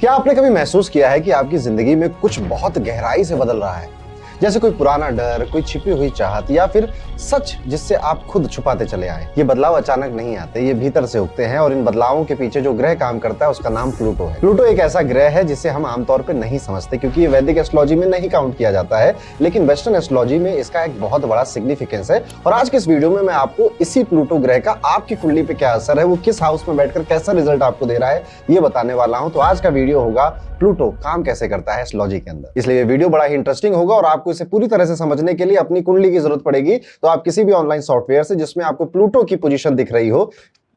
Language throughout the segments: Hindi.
क्या आपने कभी महसूस किया है कि आपकी जिंदगी में कुछ बहुत गहराई से बदल रहा है? जैसे कोई पुराना डर, कोई छिपी हुई चाहत या फिर सच जिससे आप खुद छुपाते चले आए। ये बदलाव अचानक नहीं आते, ये भीतर से उगते हैं और इन बदलावों के पीछे जो ग्रह काम करता है उसका नाम प्लूटो है। प्लूटो एक ऐसा ग्रह है जिसे हम आमतौर पर नहीं समझते क्योंकि ये वैदिक एस्ट्रोलॉजी में नहीं काउंट किया जाता है, लेकिन वेस्टर्न एस्ट्रोलॉजी में इसका एक बहुत बड़ा सिग्निफिकेंस है। और आज के इस वीडियो में मैं आपको इसी प्लूटो ग्रह का आपकी कुंडली पे क्या असर है, वो किस हाउस में बैठकर कैसा रिजल्ट आपको दे रहा है, ये बताने वाला हूं। तो आज का वीडियो होगा प्लूटो काम कैसे करता है एस्ट्रोलॉजी के अंदर, इसलिए ये वीडियो बड़ा ही इंटरेस्टिंग होगा और आपको इसे पूरी तरह से समझने के लिए अपनी कुंडली की जरूरत पड़ेगी। तो आप किसी भी ऑनलाइन सॉफ्टवेयर से जिसमें आपको प्लूटो की पोजीशन दिख रही हो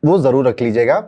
वो जरूर रख लीजिएगा।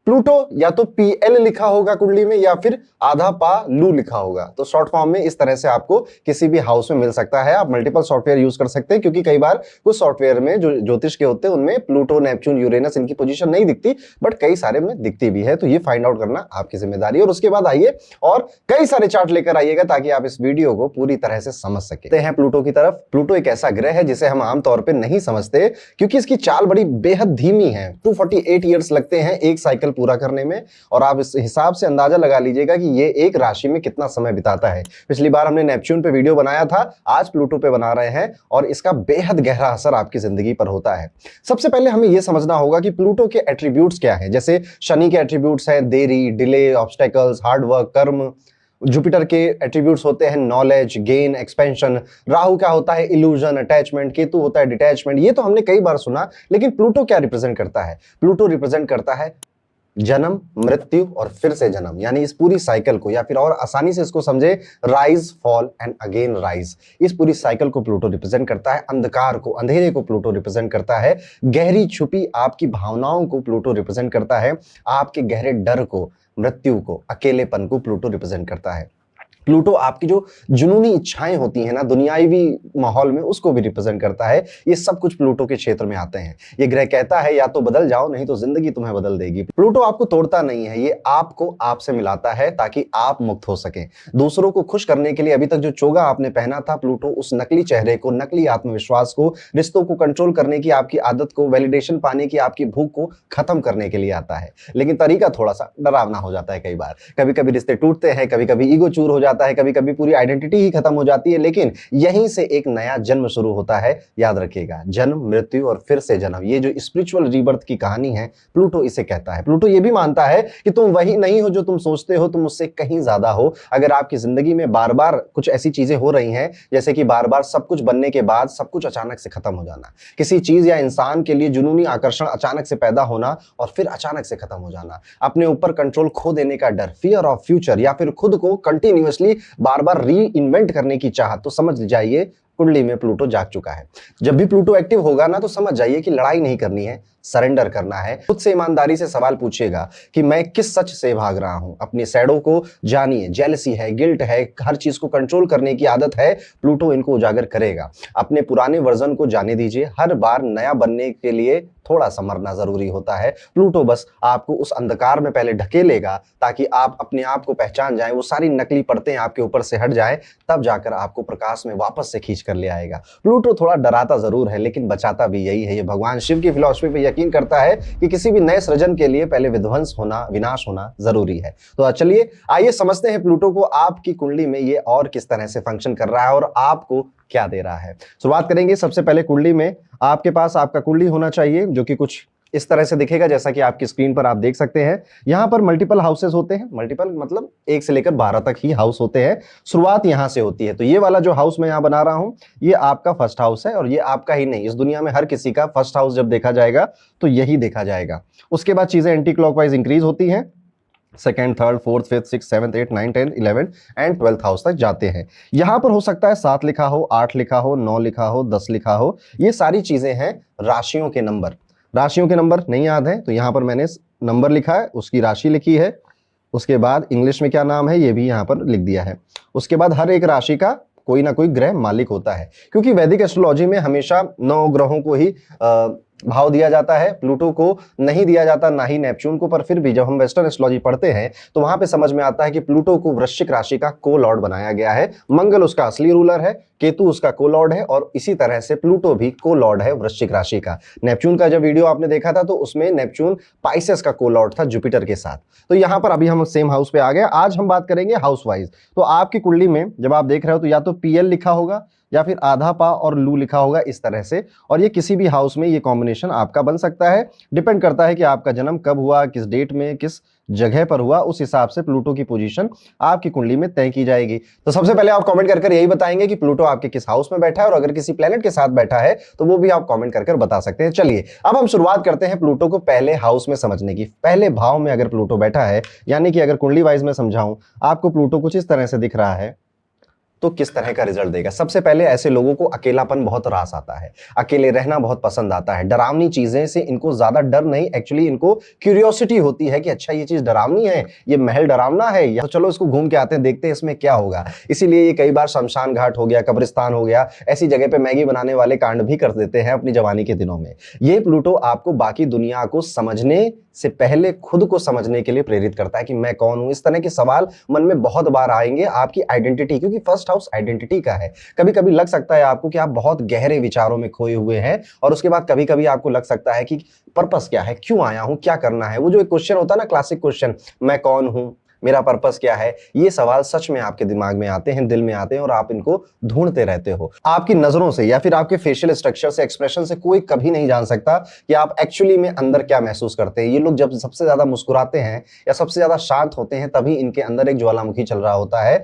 प्लूटो या तो PL लिखा होगा कुंडली में या फिर आधा पा लू लिखा होगा, तो शॉर्ट फॉर्म में इस तरह से आपको किसी भी हाउस में मिल सकता है। आप मल्टीपल सॉफ्टवेयर यूज कर सकते हैं क्योंकि कई बार कुछ सॉफ्टवेयर में जो ज्योतिष के होते हैं उनमें प्लूटो, नेपच्यून, यूरेनस इनकी पोजीशन नहीं दिखती, बट कई सारे में दिखती भी है। तो ये फाइंड आउट करना आपकी जिम्मेदारी है और उसके बाद आइए और कई सारे चार्ट लेकर आइएगा ताकि आप इस वीडियो को पूरी तरह से समझ सके हैं प्लूटो की तरफ। प्लूटो एक ऐसा ग्रह है जिसे हम आमतौर पर नहीं समझते क्योंकि इसकी चाल बड़ी बेहद धीमी है। 248 ईयर्स लगते हैं एक साइकिल पूरा करने में, और आप इस हिसाब से अंदाजा लगा लीजिएगा कि ये एक राशि में कितना समय बिताता है। पिछली बार हमने नेपच्यून पे वीडियो बनाया था, आज प्लूटो पे बना रहे हैं और इसका बेहद गहरा असर आपकी जिंदगी पर होता है। सबसे पहले हमें यह समझना होगा कि प्लूटो के एट्रीब्यूट्स क्या हैं। जैसे शनि के एट्रीब्यूट्स हैं देरी, डिले, ऑब्स्टेकल्स, हार्ड वर्क, कर्म। जुपिटर के एट्रीब्यूट्स होते हैं नॉलेज, गेन, एक्सपेंशन। राहु क्या होता है इल्यूजन, अटैचमेंट। केतु होता है डिटैचमेंट। ये तो हमने कई बार सुना, लेकिन प्लूटो क्या रिप्रेजेंट करता है? प्लूटो रिप्रेजेंट करता है जन्म, मृत्यु और फिर से जन्म, यानी इस पूरी साइकिल को, या फिर और आसानी से इसको समझे, rise, fall and again rise. इस पूरी साइकिल को प्लूटो रिप्रेजेंट करता है। अंधकार को, अंधेरे को प्लूटो रिप्रेजेंट करता है। गहरी छुपी आपकी भावनाओं को प्लूटो रिप्रेजेंट करता है। आपके गहरे डर को, मृत्यु को, अकेलेपन को प्लूटो रिप्रेजेंट करता है। प्लूटो आपकी जो जुनूनी इच्छाएं होती हैं ना दुनियावी माहौल में, उसको भी रिप्रेजेंट करता है। ये सब कुछ प्लूटो के क्षेत्र में आते हैं। ये ग्रह कहता है या तो बदल जाओ, नहीं तो जिंदगी तुम्हें बदल देगी। प्लूटो आपको तोड़ता नहीं है, ये आपको आपसे मिलाता है ताकि आप मुक्त हो सके। दूसरों को खुश करने के लिए अभी तक जो चोगा आपने पहना था, प्लूटो उस नकली चेहरे को, नकली आत्मविश्वास को, रिश्तों को कंट्रोल करने की आपकी आदत को, वैलिडेशन पाने की आपकी भूख को खत्म करने के लिए आता है। लेकिन तरीका थोड़ा सा डरावना हो जाता है कई बार। कभी कभी रिश्ते टूटते हैं, कभी कभी ईगो चूर हो जाता है, कभी कभी पूरी आइडेंटिटी ही खत्म हो जाती है, लेकिन यहीं से एक नया जन्म शुरू होता है। याद रखिएगा, जन्म, मृत्यु और फिर से जन्म, ये जो स्पिरिचुअल रीबर्थ की कहानी है, प्लूटो इसे कहता है। प्लूटो ये भी मानता है कि तुम वही नहीं हो जो तुम सोचते हो, तुम उससे कहीं ज्यादा हो। अगर आपकी जिंदगी में बार बार कुछ ऐसी चीजें हो रही हैं, जैसे कि बार बार सब कुछ बनने के बाद सब कुछ अचानक से खत्म हो जाना, किसी चीज या इंसान के लिए जुनूनी आकर्षण अचानक से पैदा होना और फिर अचानक से खत्म हो जाना, अपने ऊपर कंट्रोल खो देने का डर, फियर ऑफ फ्यूचर, या फिर खुद को कंटिन्यूअसली बार बार री इन्वेंट करने की चाहत, तो समझ जाइए कुंडली में प्लूटो जाग चुका है। जब भी प्लूटो एक्टिव होगा ना, तो समझ जाइए कि लड़ाई नहीं करनी है, सरेंडर करना है। खुद से ईमानदारी से सवाल पूछिएगा कि मैं किस सच से भाग रहा हूं। अपनी शैडो को जानिए। जेलसी है, गिल्ट है, हर चीज को कंट्रोल करने की आदत है, प्लूटो इनको उजागर करेगा। अपने पुराने वर्जन को जाने दीजिए। हर बार नया बनने के लिए थोड़ा सा मरना जरूरी होता है। प्लूटो बस आपको उस अंधकार में पहले ढकेलेगा ताकि आप अपने आप को पहचान जाएं, वो सारी नकली परतें आपके ऊपर से हट जाएं, तब जाकर आपको प्रकाश में वापस से खींच कर ले आएगा। प्लूटो थोड़ा डराता जरूर है, लेकिन बचाता भी यही है। ये भगवान शिव की फिलॉसफी पे यकीन करता है कि किसी भी नए सृजन के लिए पहले विध्वंस होना, विनाश होना जरूरी है। तो चलिए आइए समझते हैं प्लूटो को आपकी कुंडली में ये और किस तरह से फंक्शन कर रहा है और आपको क्या दे रहा है। शुरुआत करेंगे सबसे पहले कुंडली में। आपके पास आपका कुंडली होना चाहिए जो कि कुछ इस तरह से दिखेगा, जैसा कि आपकी स्क्रीन पर आप देख सकते हैं। यहां पर मल्टीपल हाउसेस होते हैं। मल्टीपल मतलब 1 से लेकर 12 तक ही हाउस होते हैं। शुरुआत यहां से होती है। तो ये वाला जो हाउस मैं यहां बना रहा हूं, ये आपका फर्स्ट हाउस है, और ये आपका ही नहीं, इस दुनिया में हर किसी का फर्स्ट हाउस जब देखा जाएगा तो यही देखा जाएगा। उसके बाद चीजें एंटी क्लॉकवाइज इंक्रीज होती हैं। Second, third, fourth, fifth, six, seventh, 8, 9, 10, 11 and 12th house तक जाते हैं। यहां पर हो सकता है 7 लिखा हो, 8 लिखा हो, 9 लिखा हो, 10 लिखा हो। ये सारी चीजें हैं राशियों के नंबर। राशियों के नंबर नहीं याद है तो यहां पर मैंने नंबर लिखा है, उसकी राशि लिखी है। उसके बाद इंग्लिश में क्या नाम है ये भी यहां पर लिख दिया है। उसके बाद हर एक राशि का कोई ना कोई ग्रह मालिक होता है, क्योंकि वैदिक एस्ट्रोलॉजी में हमेशा 9 ग्रहों को ही भाव दिया जाता है, प्लूटो को नहीं दिया जाता, ना ही नेपच्यून को। पर फिर भी जब हम वेस्टर्न एस्ट्रोलॉजी पढ़ते हैं तो वहां पे समझ में आता है कि प्लूटो को वृश्चिक राशि का को लॉर्ड बनाया गया है। मंगल उसका असली रूलर है, केतु उसका को लॉर्ड है, और इसी तरह से प्लूटो भी को लॉर्ड है वृश्चिक राशि का। नेपच्यून का जब वीडियो आपने देखा था तो उसमें नेपच्यून पाइसेस का को लॉर्ड था जुपिटर के साथ। तो यहां पर अभी हम सेम हाउस पे आ गए। आज हम बात करेंगे हाउस वाइज। तो आपकी कुंडली में जब आप देख रहे हो तो या तो पीएल लिखा होगा या फिर आधा पा और लू लिखा होगा इस तरह से, और ये किसी भी हाउस में ये कॉम्बिनेशन आपका बन सकता है। डिपेंड करता है कि आपका जन्म कब हुआ, किस डेट में, किस जगह पर हुआ, उस हिसाब से प्लूटो की पोजीशन आपकी कुंडली में तय की जाएगी। तो सबसे पहले आप कमेंट कर यही बताएंगे कि प्लूटो आपके किस हाउस में बैठा है, और अगर किसी प्लेनेट के साथ बैठा है तो वो भी आप कमेंट कर बता सकते हैं। चलिए अब हम शुरुआत करते हैं प्लूटो को पहले हाउस में समझने की। पहले भाव में अगर प्लूटो बैठा है, यानी कि अगर कुंडली वाइज में समझाऊं, आपको प्लूटो कुछ इस तरह से दिख रहा है, तो किस तरह का रिजल्ट देगा। सबसे पहले ऐसे लोगों को अकेलापन बहुत रास आता है, अकेले रहना बहुत पसंद आता है। डरावनी चीजें से इनको ज्यादा डर नहीं, एक्चुअली इनको क्यूरियोसिटी होती है कि अच्छा ये चीज डरावनी है, ये महल डरावना है, या तो चलो इसको घूम के आते हैं, देखते हैं इसमें क्या होगा। इसीलिए ये कई बार शमशान घाट हो गया, कब्रिस्तान हो गया, ऐसी जगह पे मैगी बनाने वाले कांड भी कर देते हैं अपनी जवानी के दिनों में। ये प्लूटो आपको बाकी दुनिया को समझने से पहले खुद को समझने के लिए प्रेरित करता है कि मैं कौन हूं। इस तरह के सवाल मन में बहुत बार आएंगे। आपकी आइडेंटिटी, क्योंकि फर्स्ट हाउस आइडेंटिटी का है। कभी कभी लग सकता है आपको कि आप बहुत गहरे विचारों में खोए हुए हैं, और उसके बाद कभी कभी आपको लग सकता है कि पर्पस क्या है, क्यों आया हूं, क्या करना है। वो जो एक क्वेश्चन होता है ना, क्लासिक क्वेश्चन, मैं कौन हूं, मेरा पर्पस क्या है, ये सवाल सच में आपके दिमाग में आते हैं, दिल में आते हैं, और आप इनको ढूंढते रहते हो। आपकी नजरों से या फिर आपके फेशियल स्ट्रक्चर से, एक्सप्रेशन से कोई कभी नहीं जान सकता कि आप एक्चुअली में अंदर क्या महसूस करते हैं। ये लोग जब सबसे ज्यादा मुस्कुराते हैं या सबसे ज्यादा शांत होते हैं, तभी इनके अंदर एक ज्वालामुखी चल रहा होता है।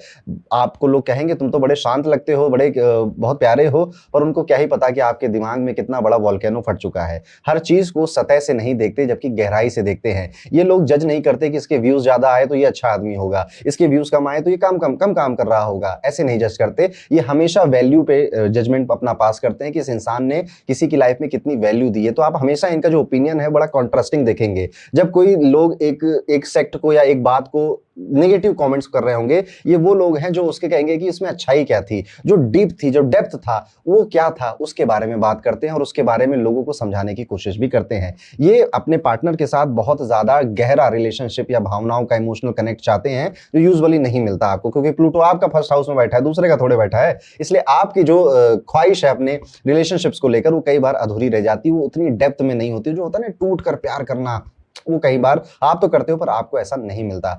आपको लोग कहेंगे तुम तो बड़े शांत लगते हो, बड़े बहुत प्यारे हो, पर उनको क्या ही पता कि आपके दिमाग में कितना बड़ा वॉल्केनो फट चुका है। हर चीज को सतह से नहीं देखते, जबकि गहराई से देखते हैं। ये लोग जज नहीं करते कि इसके व्यूज ज्यादा आए तो ये अच्छा आदमी होगा, इसके व्यूज कम आए तो ये कम काम कर रहा होगा, ऐसे नहीं जज करते। ये हमेशा वैल्यू पे जजमेंट अपना पास करते हैं कि इस इंसान ने किसी की लाइफ में कितनी वैल्यू दी है। तो आप हमेशा इनका जो ओपिनियन है बड़ा कॉन्ट्रास्टिंग देखेंगे। जब कोई लोग एक सेक्ट को या एक बात को नेगेटिव कमेंट्स कर रहे होंगे, ये वो लोग हैं जो उसके कहेंगे कि इसमें अच्छाई क्या थी, जो डीप थी, जो डेप्थ था, वो क्या था, उसके बारे में बात करते हैं और उसके बारे में लोगों को समझाने की कोशिश भी करते हैं। ये अपने पार्टनर के साथ बहुत ज्यादा गहरा रिलेशनशिप या भावनाओं का इमोशनल कनेक्ट चाहते हैं, जो यूजुअली नहीं मिलता आपको, क्योंकि प्लूटो आपका फर्स्ट हाउस में बैठा है, दूसरे का थोड़े बैठा है। इसलिए आपकी जो ख्वाहिश है अपने रिलेशनशिप्स को लेकर, वो कई बार अधूरी रह जाती है, वो उतनी डेप्थ में नहीं होती। जो होता है ना टूट कर प्यार करना, वो कई बार आप तो करते हो पर आपको ऐसा नहीं मिलता।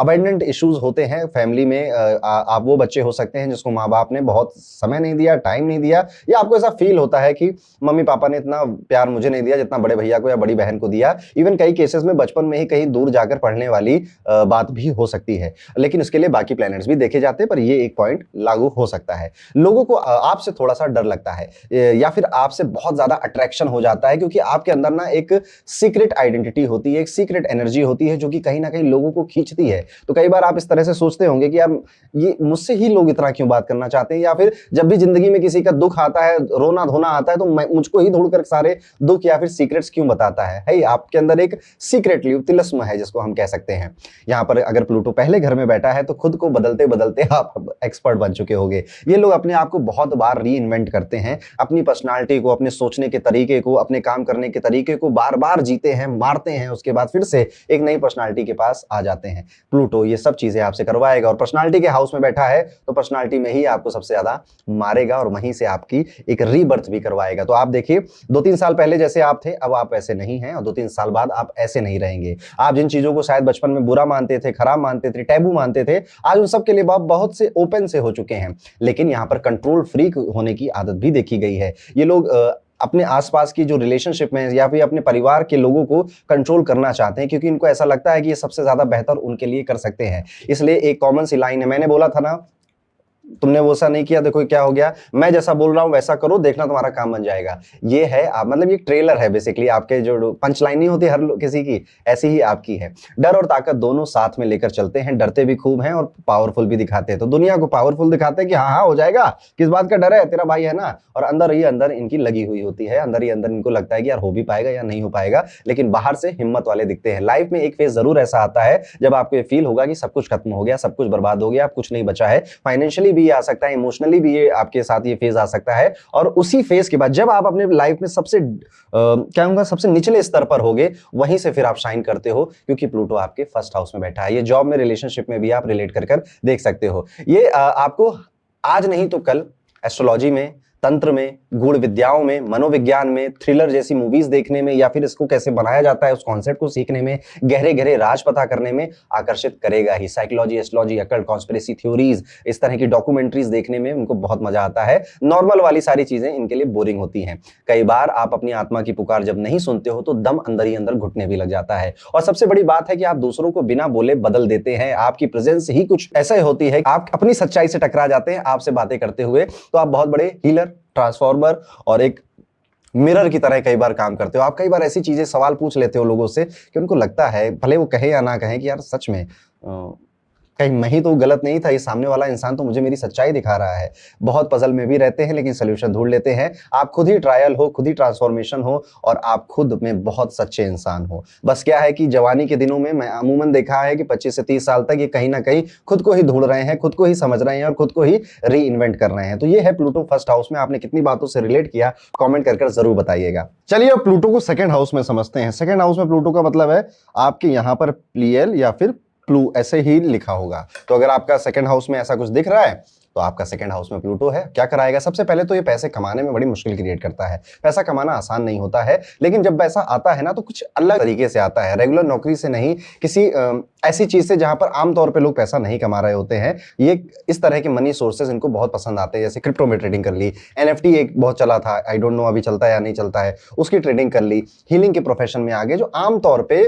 अबेंडेंट इश्यूज होते हैं फैमिली में। आप वो बच्चे हो सकते हैं जिसको माँ बाप ने बहुत समय नहीं दिया, टाइम नहीं दिया, या आपको ऐसा फील होता है कि मम्मी पापा ने इतना प्यार मुझे नहीं दिया जितना बड़े भैया को या बड़ी बहन को दिया। इवन कई केसेस में बचपन में ही कहीं दूर जाकर पढ़ने वाली बात भी हो सकती है, लेकिन इसके लिए बाकी प्लैनेट्स भी देखे जाते हैं, पर ये एक पॉइंट लागू हो सकता है। लोगों को आपसे थोड़ा सा डर लगता है, या फिर आपसे बहुत ज्यादा अट्रैक्शन हो जाता है, क्योंकि आपके अंदर ना एक सीक्रेट आइडेंटिटी होती है, एक सीक्रेट एनर्जी होती है, जो कि कहीं ना कहीं लोगों को खींचती है। तो कई बार आप इस तरह से सोचते होंगे कि यार ये मुझसे ही लोग इतना क्यों बात करना चाहते हैं, या फिर जब भी जिंदगी में किसी का दुख आता है, रोना धोना आता है, तो मुझको ही ढूंढकर सारे दुख या फिर सीक्रेट्स क्यों बताता है। आपके अंदर एक सीक्रेटली तिलस्म है, जिसको हम कह सकते हैं। यहाँ पर अगर प्लूटो पहले घर में बैठा है तो खुद को बदलते बदलते आप एक्सपर्ट बन चुके होंगे। ये लोग अपने आप को बहुत बार री इन्वेंट करते हैं, अपनी पर्सनालिटी को, अपने सोचने के तरीके को, अपने काम करने के तरीके को बार बार जीते हैं, मारते हैं, उसके बाद फिर से एक नई पर्सनालिटी के पास आ जाते हैं। प्लूटो ये सब चीजें आपसे करवाएगा, और पर्सनालिटी के हाउस में बैठा है तो पर्सनालिटी में ही आपको सबसे ज्यादा मारेगा, और वहीं से आपकी एक रीबर्थ भी करवाएगा। तो आप देखिए 2-3 साल पहले जैसे आप थे, अब आप ऐसे नहीं हैं, और 2-3 साल बाद आप ऐसे नहीं रहेंगे। आप जिन चीजों को शायद बचपन में बुरा मानते थे, खराब मानते थे, टैबू मानते थे, आज उन सब के लिए बहुत से ओपन से हो चुके हैं। लेकिन यहाँ पर कंट्रोल फ्रीक होने की आदत भी देखी गई है। ये लोग अपने आसपास की जो रिलेशनशिप में या फिर अपने परिवार के लोगों को कंट्रोल करना चाहते हैं, क्योंकि इनको ऐसा लगता है कि ये सबसे ज्यादा बेहतर उनके लिए कर सकते हैं। इसलिए एक कॉमन सी लाइन है, मैंने बोला था ना, तुमने वो ऐसा नहीं किया, देखो क्या हो गया, मैं जैसा बोल रहा हूं वैसा करो, देखना तुम्हारा काम बन जाएगा। ये है मतलब ये ट्रेलर है बेसिकली, आपके जो पंच लाइन नहीं होती हर किसी की, ऐसी ही आपकी है। डर और ताकत दोनों साथ में लेकर चलते हैं, डरते भी खूब हैं और पावरफुल भी दिखाते हैं। तो दुनिया को पावरफुल दिखाते हैं कि हाँ हाँ हो जाएगा, किस बात का डर है, तेरा भाई है ना, और अंदर ही अंदर इनकी लगी हुई होती है, अंदर ही अंदर इनको लगता है कि यार हो भी पाएगा या नहीं हो पाएगा, लेकिन बाहर से हिम्मत वाले दिखते हैं। लाइफ में एक फेज जरूर ऐसा आता है जब आपको ये फील होगा कि सब कुछ खत्म हो गया, सब कुछ बर्बाद हो गया, अब कुछ नहीं बचा है, फाइनेंशियली भी भी आ सकता है, इमोशनली भी ये आपके साथ ये फेज आ सकता है। और उसी फेज के बाद जब आप अपने लाइफ में सबसे क्या कहूंगा सबसे निचले स्तर पर होगे, वहीं से फिर आप शाइन करते हो, क्योंकि प्लूटो आपके फर्स्ट हाउस में बैठा है। ये जॉब में, रिलेशनशिप में भी आप रिलेट कर देख सकते हो। ये आपको आज नहीं तो कल एस्ट्रोलॉजी में, तंत्र में, गूढ़ विद्याओं में, मनोविज्ञान में, थ्रिलर जैसी मूवीज देखने में, या फिर इसको कैसे बनाया जाता है उस कॉन्सेप्ट को सीखने में, गहरे गहरे राज पता करने में आकर्षित करेगा ही। Psychology, astrology, occult, conspiracy theories, इस तरह की डॉक्यूमेंट्रीज देखने में उनको बहुत मजा आता है। नॉर्मल वाली सारी चीजें इनके लिए बोरिंग होती हैं। कई बार आप अपनी आत्मा की पुकार जब नहीं सुनते हो तो दम अंदर ही अंदर घुटने भी लग जाता है। और सबसे बड़ी बात है कि आप दूसरों को बिना बोले बदल देते हैं। आपकी प्रेजेंस ही कुछ ऐसा होती है, आप अपनी सच्चाई से टकरा जाते हैं आपसे बातें करते हुए। तो आप बहुत बड़े हीलर, ट्रांसफॉर्मर और एक मिरर की तरह कई बार काम करते हो। आप कई बार ऐसी चीजें, सवाल पूछ लेते हो लोगों से कि उनको लगता है, भले वो कहे या ना कहे, कि यार सच में कहीं मैं ही तो गलत नहीं था, ये सामने वाला इंसान तो मुझे मेरी सच्चाई दिखा रहा है। बहुत पजल में भी रहते हैं लेकिन सोल्यूशन ढूंढ लेते हैं। आप खुद ही ट्रायल हो, खुद ही ट्रांसफॉर्मेशन हो, और आप खुद में बहुत सच्चे इंसान हो। बस क्या है कि जवानी के दिनों में मैं अमूमन देखा है कि 25 से 30 साल तक ये कहीं ना कहीं खुद को ही ढूंढ रहे हैं, खुद को ही समझ रहे हैं और खुद को ही री इन्वेंट कर रहे हैं। तो ये है प्लूटो फर्स्ट हाउस में। आपने कितनी बातों से रिलेट किया, कॉमेंट कर जरूर बताइएगा। चलिए अब प्लूटो को सेकेंड हाउस में समझते हैं। सेकेंड हाउस में प्लूटो का मतलब है आपके यहाँ पर प्लियल या फिर प्लू ऐसे ही लिखा होगा। तो अगर आपका सेकंड हाउस में ऐसा कुछ दिख रहा है तो आपका सेकंड हाउस में प्लूटो है। क्या कराएगा? सबसे पहले तो ये पैसे कमाने में बड़ी मुश्किल क्रिएट करता है। पैसा कमाना आसान नहीं होता है, लेकिन जब पैसा आता है ना तो कुछ अलग तरीके से आता है, रेगुलर नौकरी से नहीं, किसी ऐसी चीज से जहां पर आमतौर पे लोग पैसा नहीं कमा रहे होते हैं। ये इस तरह के मनी सोर्सेज इनको बहुत पसंद आते हैं। जैसे क्रिप्टो में ट्रेडिंग कर ली, एनएफटी एक बहुत चला था, आई डोंट नो अभी चलता है या नहीं चलता है, उसकी ट्रेडिंग कर ली, हीलिंग के प्रोफेशन में आगे, जो आमतौर पे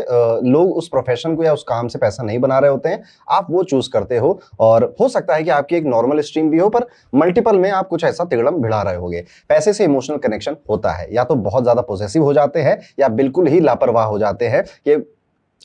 लोग उस प्रोफेशन को या उस काम से पैसा नहीं बना रहे होते हैं, आप वो चूज करते हो। और हो सकता है कि आपकी एक नॉर्मल स्ट्रीम भी हो, पर मल्टीपल में आप कुछ ऐसा तिगड़म भिड़ा रहे होगे। पैसे से इमोशनल कनेक्शन होता है, या तो बहुत ज्यादा पॉसेसिव हो जाते हैं या बिल्कुल ही लापरवाह हो जाते हैं कि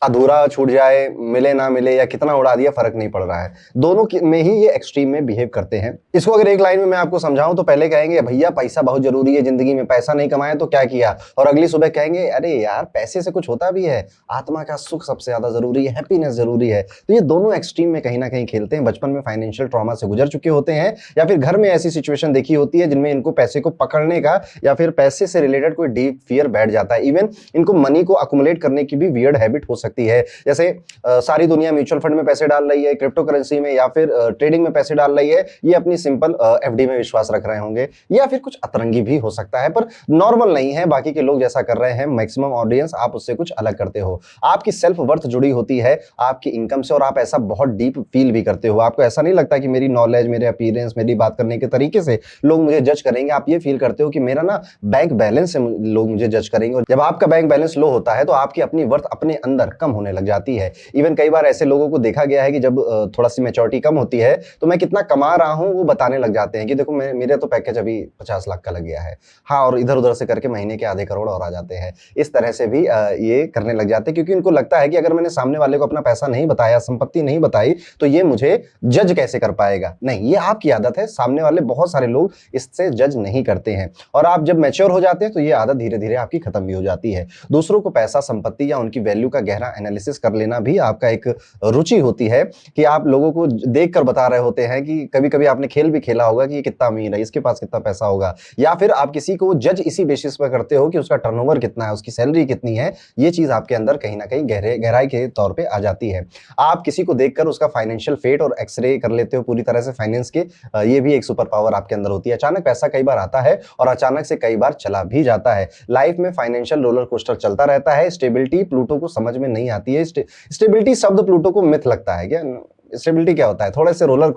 अधूरा छूट जाए, मिले ना मिले, या कितना उड़ा दिया फर्क नहीं पड़ रहा है। दोनों में ही ये एक्सट्रीम में बिहेव करते हैं। इसको अगर एक लाइन में मैं आपको समझाऊं तो पहले कहेंगे भैया पैसा बहुत जरूरी है जिंदगी में, पैसा नहीं कमाया तो क्या किया, और अगली सुबह कहेंगे अरे यार पैसे से कुछ होता भी है, आत्मा का सुख सबसे ज्यादा जरूरी है, हैप्पीनेस जरूरी है। तो ये दोनों एक्सट्रीम में कहीं ना कहीं खेलते हैं। बचपन में फाइनेंशियल ट्रॉमा से गुजर चुके होते हैं, या फिर घर में ऐसी सिचुएशन देखी होती है जिनमें इनको पैसे को पकड़ने का या फिर पैसे से रिलेटेड कोई डीप फियर बैठ जाता है। इवन इनको मनी को अकुमुलेट करने की भी वियर्ड हैबिट हो सकती है। जैसे सारी दुनिया म्यूचुअल फंड में पैसे डाल रही है, क्रिप्टो करेंसी में या फिर ट्रेडिंग में पैसे डाल रही है, ये अपनी सिंपल एफडी में विश्वास रख रहे होंगे, या फिर कुछ अतरंगी भी हो सकता है, पर नॉर्मल नहीं है। बाकी के लोग जैसा कर रहे हैं, मैक्सिमम ऑडियंस, आप उससे कुछ अलग करते हो। आपकी सेल्फ वर्थ जुड़ी होती है आपकी इनकम से, और आप ऐसा बहुत डीप फील भी करते हो। आपको ऐसा नहीं लगता कि मेरी नॉलेज, मेरे अपीयरेंस, मेरी बात करने के तरीके से लोग मुझे जज करेंगे। आप ये फील करते हो कि मेरा ना बैंक बैलेंस से लोग मुझे जज करेंगे, और जब आपका बैंक बैलेंस लो होता है तो आपकी अपनी वर्थ अपने अंदर कम होने लग जाती है। इवन कई बार ऐसे लोगों को देखा गया है कि जब थोड़ा सी मैच्योरिटी कम होती है तो मैं कितना कमा रहा हूं वो बताने लग जाते हैं कि देखो मेरे तो पैकेज अभी 50 लाख का लग गया है, हाँ, और इधर उधर से करके महीने के आधे करोड़ और आ जाते हैं। इस तरह से भी ये करने लग जाते हैं, क्योंकि उनको लगता है कि अगर मैंने सामने वाले को अपना पैसा नहीं बताया, संपत्ति नहीं बताई, तो ये मुझे जज कैसे कर पाएगा। नहीं, ये आपकी आदत है। सामने वाले बहुत सारे लोग इससे जज नहीं करते हैं, और आप जब मैच्योर हो जाते हैं तो ये आदत धीरे धीरे आपकी खत्म भी हो जाती है। दूसरों को पैसा, संपत्ति या उनकी वैल्यू का गहरा एनालिसिस कर लेना भी आपका एक रुचि होती है, कि आप लोगों को देख कर बता रहे होते हैं कि कभी कभी आपने खेल भी खेला होगा कि ये कितना अमीर है, इसके पास कितना पैसा होगा, या फिर आप किसी को जज इसी बेसिस पर करते हो कि उसका टर्नओवर कितना है, उसकी सैलरी कितनी है। ये चीज आपके अंदर कहीं ना कहीं गहराई के तौर पे आ जाती है। आप किसी को देखकर उसका फाइनेंशियल फेट और एक्सरे कर लेते हो पूरी तरह से फाइनेंस के। ये भी एक सुपर पावर आपके अंदर होती है। अचानक पैसा कई बार आता है और अचानक से कई बार चला भी जाता है। लाइफ में फाइनेंशियल रोलर कोस्टर चलता रहता है। स्टेबिलिटी प्लूटो को समझ में नहीं आती है। स्टेबिलिटी शब्द प्लूटो को मिथ लगता है क्या? स्टेबिलिटी क्या होता है? थोड़े से roller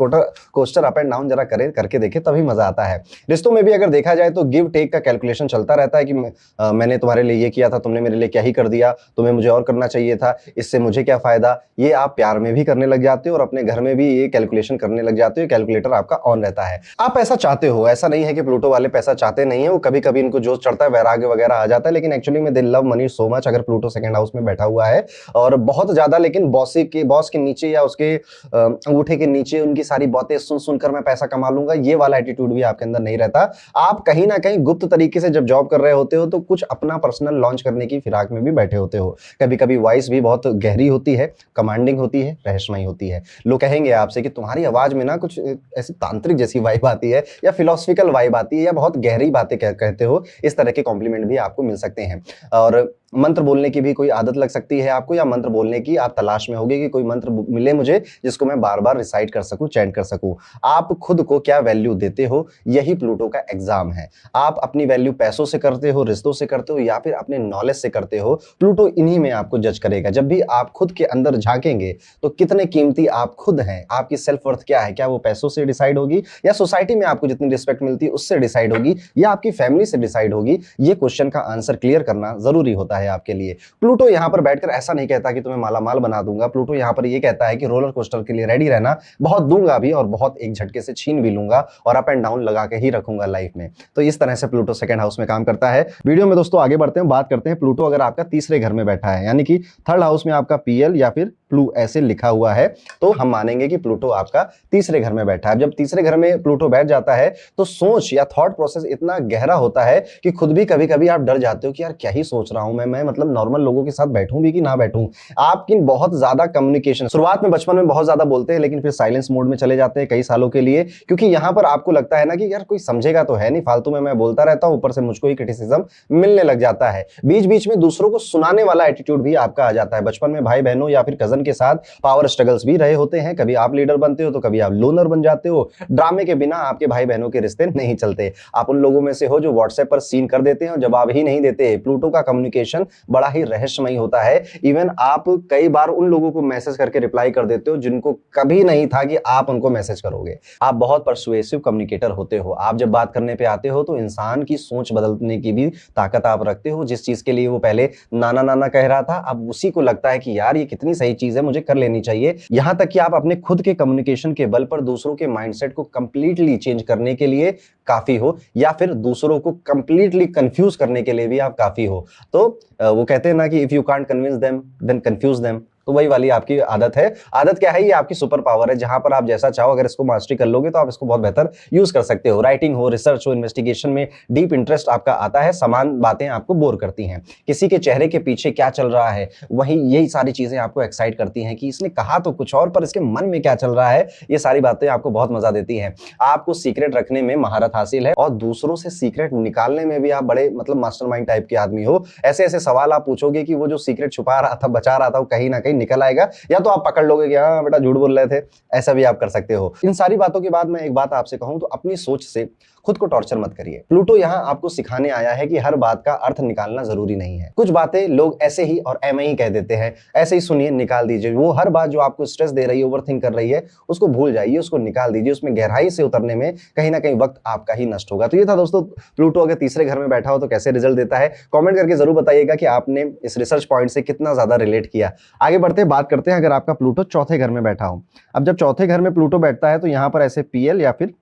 coaster up and down जरा करके देखे तभी मजा आता है। रिश्तों में भी अगर देखा जाए तो गिव टेक का कैलकुलेशन चलता रहता है कि मैंने तुम्हारे लिए ये किया था, तुमने मेरे लिए क्या ही कर दिया, तुम्हें मुझे और करना चाहिए था, इससे मुझे क्या फायदा। ये आप प्यार में भी करने लग जाते हो और अपने घर में भी ये कैलकुलेशन करने लग जाते हो। कैलकुलेटर आपका ऑन रहता है। आप पैसा चाहते हो, ऐसा नहीं है कि प्लूटो वाले पैसा चाहते नहीं है। वो कभी कभी इनको जोश चढ़ता है, वैराग्य वगैरह आ जाता है, लेकिन एक्चुअली में दे लव मनी सो मच। अगर प्लूटो सेकंड हाउस में बैठा हुआ है और बहुत ज्यादा, लेकिन बॉस के नीचे या उसके अंगूठे के नीचे उनकी सारी बातें सुन सुनकर मैं पैसा कमा लूंगा, ये वाला एटीट्यूड भी आपके अंदर नहीं रहता। आप कहीं ना कहीं गुप्त तरीके से जब जॉब कर रहे होते हो तो कुछ अपना पर्सनल लॉन्च करने की फिराक में भी बैठे होते हो। कभी कभी वॉइस भी बहुत गहरी होती है, कमांडिंग होती है, रहस्यमयी होती है। लोग कहेंगे आपसे कि तुम्हारी आवाज में ना कुछ ऐसी तांत्रिक जैसी वाइब आती है या फिलोसफिकल वाइब आती है या बहुत गहरी बातें कहते हो। इस तरह के कॉम्प्लीमेंट भी आपको मिल सकते हैं। और मंत्र बोलने की भी कोई आदत लग सकती है आपको, या मंत्र बोलने की आप तलाश में होगे कि कोई मंत्र मिले मुझे जिसको मैं बार बार रिसाइट कर सकूं, चैंट कर सकूं। आप खुद को क्या वैल्यू देते हो, यही प्लूटो का एग्जाम है। आप अपनी वैल्यू पैसों से करते हो, रिश्तों से करते हो, या फिर अपने नॉलेज से करते हो, प्लूटो इन्हीं में आपको जज करेगा। जब भी आप खुद के अंदर झांकेंगे तो कितने कीमती आप खुद हैं, आपकी सेल्फ वर्थ क्या है, क्या वो पैसों से डिसाइड होगी या सोसाइटी में आपको जितनी रिस्पेक्ट मिलती है उससे डिसाइड होगी या आपकी फैमिली से डिसाइड होगी। ये क्वेश्चन का आंसर क्लियर करना जरूरी होता है आपके लिए। प्लूटो यहां पर बैठकर ऐसा नहीं कहता कि तुम्हें मालामाल बना दूंगा। प्लूटो यहां पर यह कहता है कि रोलर कोस्टर के लिए रेडी रहना, बहुत दूंगा भी और बहुत एक झटके से छीन भी लूंगा और अप एंड डाउन लगा के ही रखूंगा लाइफ में। तो इस तरह से प्लूटो सेकंड हाउस में काम करता है। वीडियो में दोस्तों आगे बढ़ते हैं, बात करते हैं प्लूटो अगर आपका तीसरे घर में बैठा है, यानी कि थर्ड हाउस में आपका पीएल या फिर प्लू ऐसे लिखा हुआ है, तो हम मानेंगे कि प्लूटो आपका तीसरे घर में बैठा है। जब तीसरे घर में प्लूटो बैठ जाता है तो सोच या थॉट प्रोसेस इतना गहरा होता है कि खुद भी कभी कभी आप डर जाते हो कि यार क्या ही सोच रहा हूं मैं मतलब नॉर्मल लोगों के साथ बैठूं भी कि ना बैठूं। आपकी बहुत ज्यादा कम्युनिकेशन शुरुआत में बचपन में बहुत ज्यादा बोलते हैं, लेकिन फिर साइलेंस मोड में चले जाते हैं कई सालों के लिए, क्योंकि यहां पर आपको लगता है ना कि यार कोई समझेगा तो है नहीं, फालतू में मैं बोलता रहता हूं, ऊपर से मुझको ही क्रिटिसिज्म मिलने लग जाता है। बीच बीच में दूसरों को सुनाने वाला एटीट्यूड भी आपका आ जाता है। बचपन में भाई बहनों या फिर कजन के साथ पावर स्ट्रगल्स भी रहे होते हैं, कभी आप लीडर बनते हो तो कभी आप लोनर बन जाते हो। ड्रामे के बिना आपके भाई बहनों के रिश्ते नहीं चलते। आप उन लोगों में से हो जो व्हाट्सएप पर सीन कर देते हैं और जवाब ही नहीं देते। प्लूटो का कम्युनिकेशन बड़ा ही रहस्यमयी होता है। इवन आप कई बार उन लोगों को मैसेज करके रिप्लाई कर देते हो जिनको कभी नहीं था कि आप उनको मैसेज करोगे। आप बहुत परसुएसिव कम्युनिकेटर होते हो। आप जब बात करने पे आते हो तो इंसान की सोच बदलने की भी ताकत आप रखते हो। जिस चीज के लिए वो पहले नाना नाना कह रहा था, अब उसी को लगता है कि यार ये कितनी सही चीज है, मुझे कर लेनी चाहिए। यहां तक कि आप अपने खुद के कम्युनिकेशन के बल पर दूसरों के माइंडसेट को कंप्लीटली चेंज करने के लिए काफी हो, या फिर दूसरों को कंप्लीटली कंफ्यूज करने के लिए भी आप काफी हो। तो वो कहते हैं ना कि if you can't convince them then confuse them, तो वही वाली आपकी आदत है। आदत क्या है, ये आपकी सुपर पावर है। जहां पर आप जैसा चाहो अगर इसको मास्टरी कर लोगे तो आप इसको बहुत बेहतर यूज कर सकते हो। राइटिंग हो, रिसर्च हो, इन्वेस्टिगेशन में डीप इंटरेस्ट आपका आता है। समान बातें आपको बोर करती हैं। किसी के चेहरे के पीछे क्या चल रहा है, वही यही सारी चीजें आपको एक्साइट करती हैं कि इसने कहा तो कुछ और पर इसके मन में क्या चल रहा है। ये सारी बातें आपको बहुत मजा देती हैं। आपको सीक्रेट रखने में महारत हासिल है और दूसरों से सीक्रेट निकालने में भी आप बड़े मतलब मास्टरमाइंड टाइप के आदमी हो। ऐसे ऐसे सवाल आप पूछोगे कि वो जो सीक्रेट छुपा रहा था, बचा रहा था, वो कहीं ना कहीं निकल आएगा, या तो आप पकड़ लोगे कि हाँ बेटा झूठ बोल रहे थे। ऐसा भी आप कर सकते हो। इन सारी बातों के बाद मैं एक बात आपसे कहूं तो अपनी सोच से खुद को टॉर्चर मत करिए। प्लूटो यहाँ आपको सिखाने आया है कि हर बात का अर्थ निकालना जरूरी नहीं है। कुछ बातें लोग ऐसे ही और एम ही कह देते हैं, ऐसे ही सुनिए, निकाल दीजिए। वो हर बात जो आपको स्ट्रेस दे रही है, ओवरथिंक कर रही है, उसको भूल जाइए, उसको निकाल दीजिए। उसमें गहराई से उतरने में कहीं ना कहीं वक्त आपका ही नष्ट होगा। तो ये था दोस्तों, प्लूटो अगर तीसरे घर में बैठा हो तो कैसे रिजल्ट देता है। कॉमेंट करके जरूर बताइएगा कि आपने इस रिसर्च पॉइंट से कितना ज्यादा रिलेट किया। आगे बढ़ते बात करते हैं अगर आपका प्लूटो चौथे घर में बैठा हो। अब जब चौथे घर में प्लूटो बैठता है तो यहां पर ऐसे पीएल या फिर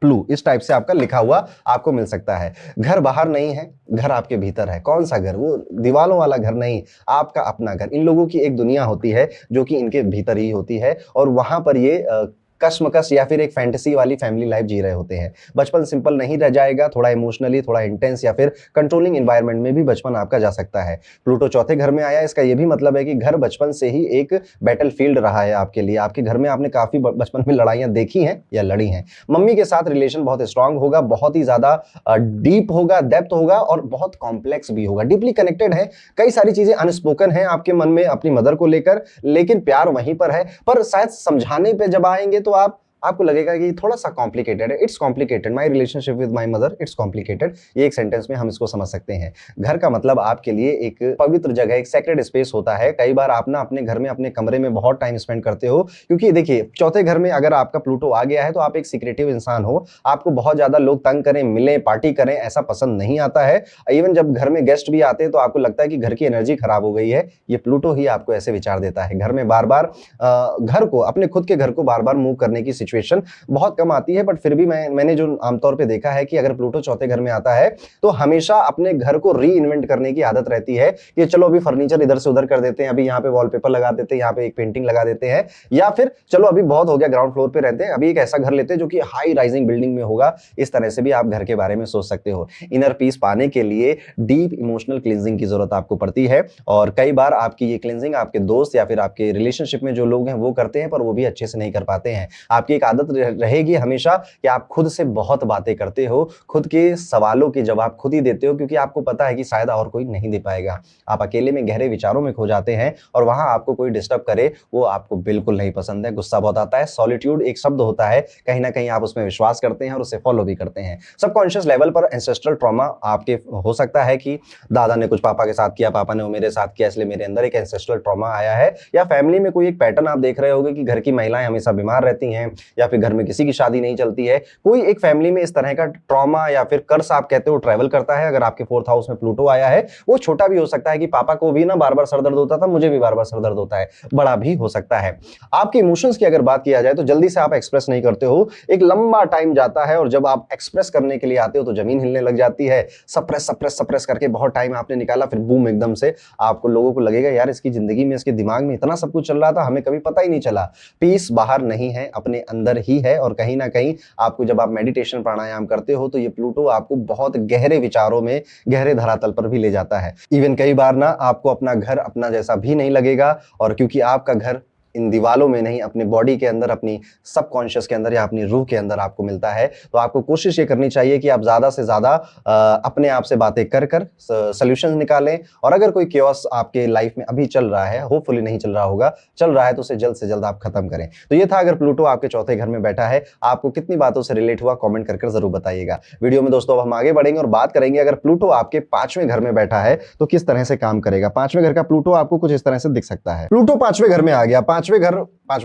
प्लू इस टाइप से आपका लिखा हुआ आपको मिल सकता है। घर बाहर नहीं है, घर आपके भीतर है। कौन सा घर? वो दीवालों वाला घर नहीं, आपका अपना घर। इन लोगों की एक दुनिया होती है जो कि इनके भीतर ही होती है और वहां पर ये कश्मकश या फिर एक फैंटेसी वाली फैमिली लाइफ जी रहे होते हैं। बचपन सिंपल नहीं रह जाएगा, थोड़ा इमोशनली, थोड़ा इंटेंस या फिर कंट्रोलिंग एनवायरनमेंट में भी बचपन आपका जा सकता है। प्लूटो चौथे घर में आया, इसका यह भी मतलब है कि घर बचपन से ही एक बैटलफील्ड रहा है आपके लिए। आपके घर में आपने काफी बचपन में लड़ाइयां देखी हैं या लड़ी हैं। मम्मी के साथ रिलेशन बहुत स्ट्रांग होगा, बहुत ही ज्यादा डीप होगा, डेप्थ होगा और बहुत कॉम्प्लेक्स भी होगा। डीपली कनेक्टेड है, कई सारी चीजें अनस्पोकन है आपके मन में अपनी मदर को लेकर, लेकिन प्यार वहीं पर है। पर शायद समझाने पे जब आएंगे तो आपको लगेगा कि थोड़ा सा कॉम्प्लिकेटेड है। It's complicated, my relationship with my mother it's complicated. ये एक सेंटेंस में हम इसको समझ सकते हैं। घर का मतलब आपके लिए एक पवित्र जगह, एक सेक्रेड स्पेस होता है। कई बार आप ना अपने घर में, अपने कमरे में बहुत टाइम स्पेंड करते हो, क्योंकि देखिए चौथे घर में अगर आपका प्लूटो आ गया है तो आप एक सीक्रेटिव इंसान हो। आपको बहुत ज्यादा लोग तंग करें, मिले, पार्टी करें, ऐसा पसंद नहीं आता है। इवन जब घर में गेस्ट भी आते हैं तो आपको लगता है कि घर की एनर्जी खराब हो गई है। ये प्लूटो ही आपको ऐसे विचार देता है। घर में बार बार घर को, अपने खुद के घर को बार बार मूव करने की सिचुएशन सिचुएशन बहुत कम आती है, बट फिर भी मैंने जो आमतौर पे देखा है कि अगर प्लूटो चौथे घर में आता है तो हमेशा अपने घर को री इन्वेंट करने की आदत रहती है कि चलो अभी फर्नीचर इधर से उधर कर देते हैं, अभी यहाँ पे वॉलपेपर लगा देते हैं, यहाँ पे एक पेंटिंग लगा देते हैं, या फिर चलो अभी बहुत हो गया ग्राउंड फ्लोर पे रहते हैं, अभी एक ऐसा घर लेते हैं जो कि हाई राइजिंग बिल्डिंग में होगा। इस तरह से भी आप घर के बारे में सोच सकते हो। इनर पीस पाने के लिए डीप इमोशनल क्लींजिंग की जरूरत आपको पड़ती है, और कई बार आपकी ये क्लींजिंग आपके दोस्त या फिर आपके रिलेशनशिप में जो लोग हैं वो करते हैं, पर वो भी अच्छे से नहीं कर पाते हैं। आपकी एक आदत रहेगी हमेशा कि आप खुद से बहुत बातें करते हो, खुद के सवालों के जवाब खुद ही देते हो, क्योंकि आपको पता है कि शायद और कोई नहीं दे पाएगा। आप अकेले में गहरे विचारों में खो जाते हैं और वहां आपको कोई डिस्टर्ब करे वो आपको बिल्कुल नहीं पसंद है, गुस्सा बहुत आता है। सॉलिट्यूड एक शब्द होता है, कहीं ना कहीं आप उसमें विश्वास करते हैं और उसे फॉलो भी करते हैं। सबकॉन्शियस लेवल पर एंसेस्ट्रल ट्रॉमा आपके हो सकता है कि दादा ने कुछ पापा के साथ किया, पापा ने वो मेरे साथ किया, इसलिए मेरे अंदर एक एंसेस्ट्रल ट्रॉमा आया है। या फैमिली में कोई एक पैटर्न आप देख रहे होगे कि घर की महिलाएं हमेशा बीमार रहती हैं, या फिर घर में किसी की शादी नहीं चलती है। कोई एक फैमिली में इस तरह का ट्रॉमा या फिर कर्स आप कहते हो ट्रैवल करता है। अगर आपके 4th हाउस में प्लूटो आया है, वो छोटा भी हो सकता है कि पापा को भी ना बार बार सर दर्द होता था, मुझे भी बार बार सर दर्द होता है, बड़ा भी हो सकता है। आपके इमोशंस की अगर बात किया जाए तो जल्दी से आप एक्सप्रेस नहीं करते हो, एक लंबा टाइम जाता है, और जब आप एक्सप्रेस करने के लिए आते हो तो जमीन हिलने लग जाती है। सप्रेस सप्रेस सप्रेस करके बहुत टाइम आपने निकाला, फिर बूम एकदम से आपको लोगों को लगेगा यार इसकी जिंदगी में, इसके दिमाग में इतना सब कुछ चल रहा था, हमें कभी पता ही नहीं चला। पीस बाहर नहीं है, अपने अंदर ही है। और कहीं ना कहीं आपको जब आप मेडिटेशन प्राणायाम करते हो तो ये प्लूटो आपको बहुत गहरे विचारों में, गहरे धरातल पर भी ले जाता है। इवन कई बार ना आपको अपना घर अपना जैसा भी नहीं लगेगा, और क्योंकि आपका घर इन दीवालों में नहीं, अपने बॉडी के अंदर, अपनी सबकॉन्शियस के अंदर या अपनी रूह के अंदर आपको मिलता है, तो आपको कोशिश ये करनी चाहिए कि आप ज्यादा से ज्यादा अपने आप से बातें कर कर सॉल्यूशन निकालें। और अगर कोई केओस आपके लाइफ में अभी चल रहा है, होपफुली नहीं चल रहा होगा, चल रहा है, तो उसे जल्द से जल्द आप खत्म करें। तो ये था अगर प्लूटो आपके चौथे घर में बैठा है, आपको कितनी बातों से रिलेट हुआ कमेंट कर जरूर बताइएगा। वीडियो में दोस्तों अब हम आगे बढ़ेंगे और बात करेंगे अगर प्लूटो आपके 5वें घर में बैठा है तो किस तरह से काम करेगा। 5वें घर का प्लूटो आपको कुछ इस तरह से दिख सकता है। प्लूटो 5वें घर में आ गया। पांचवा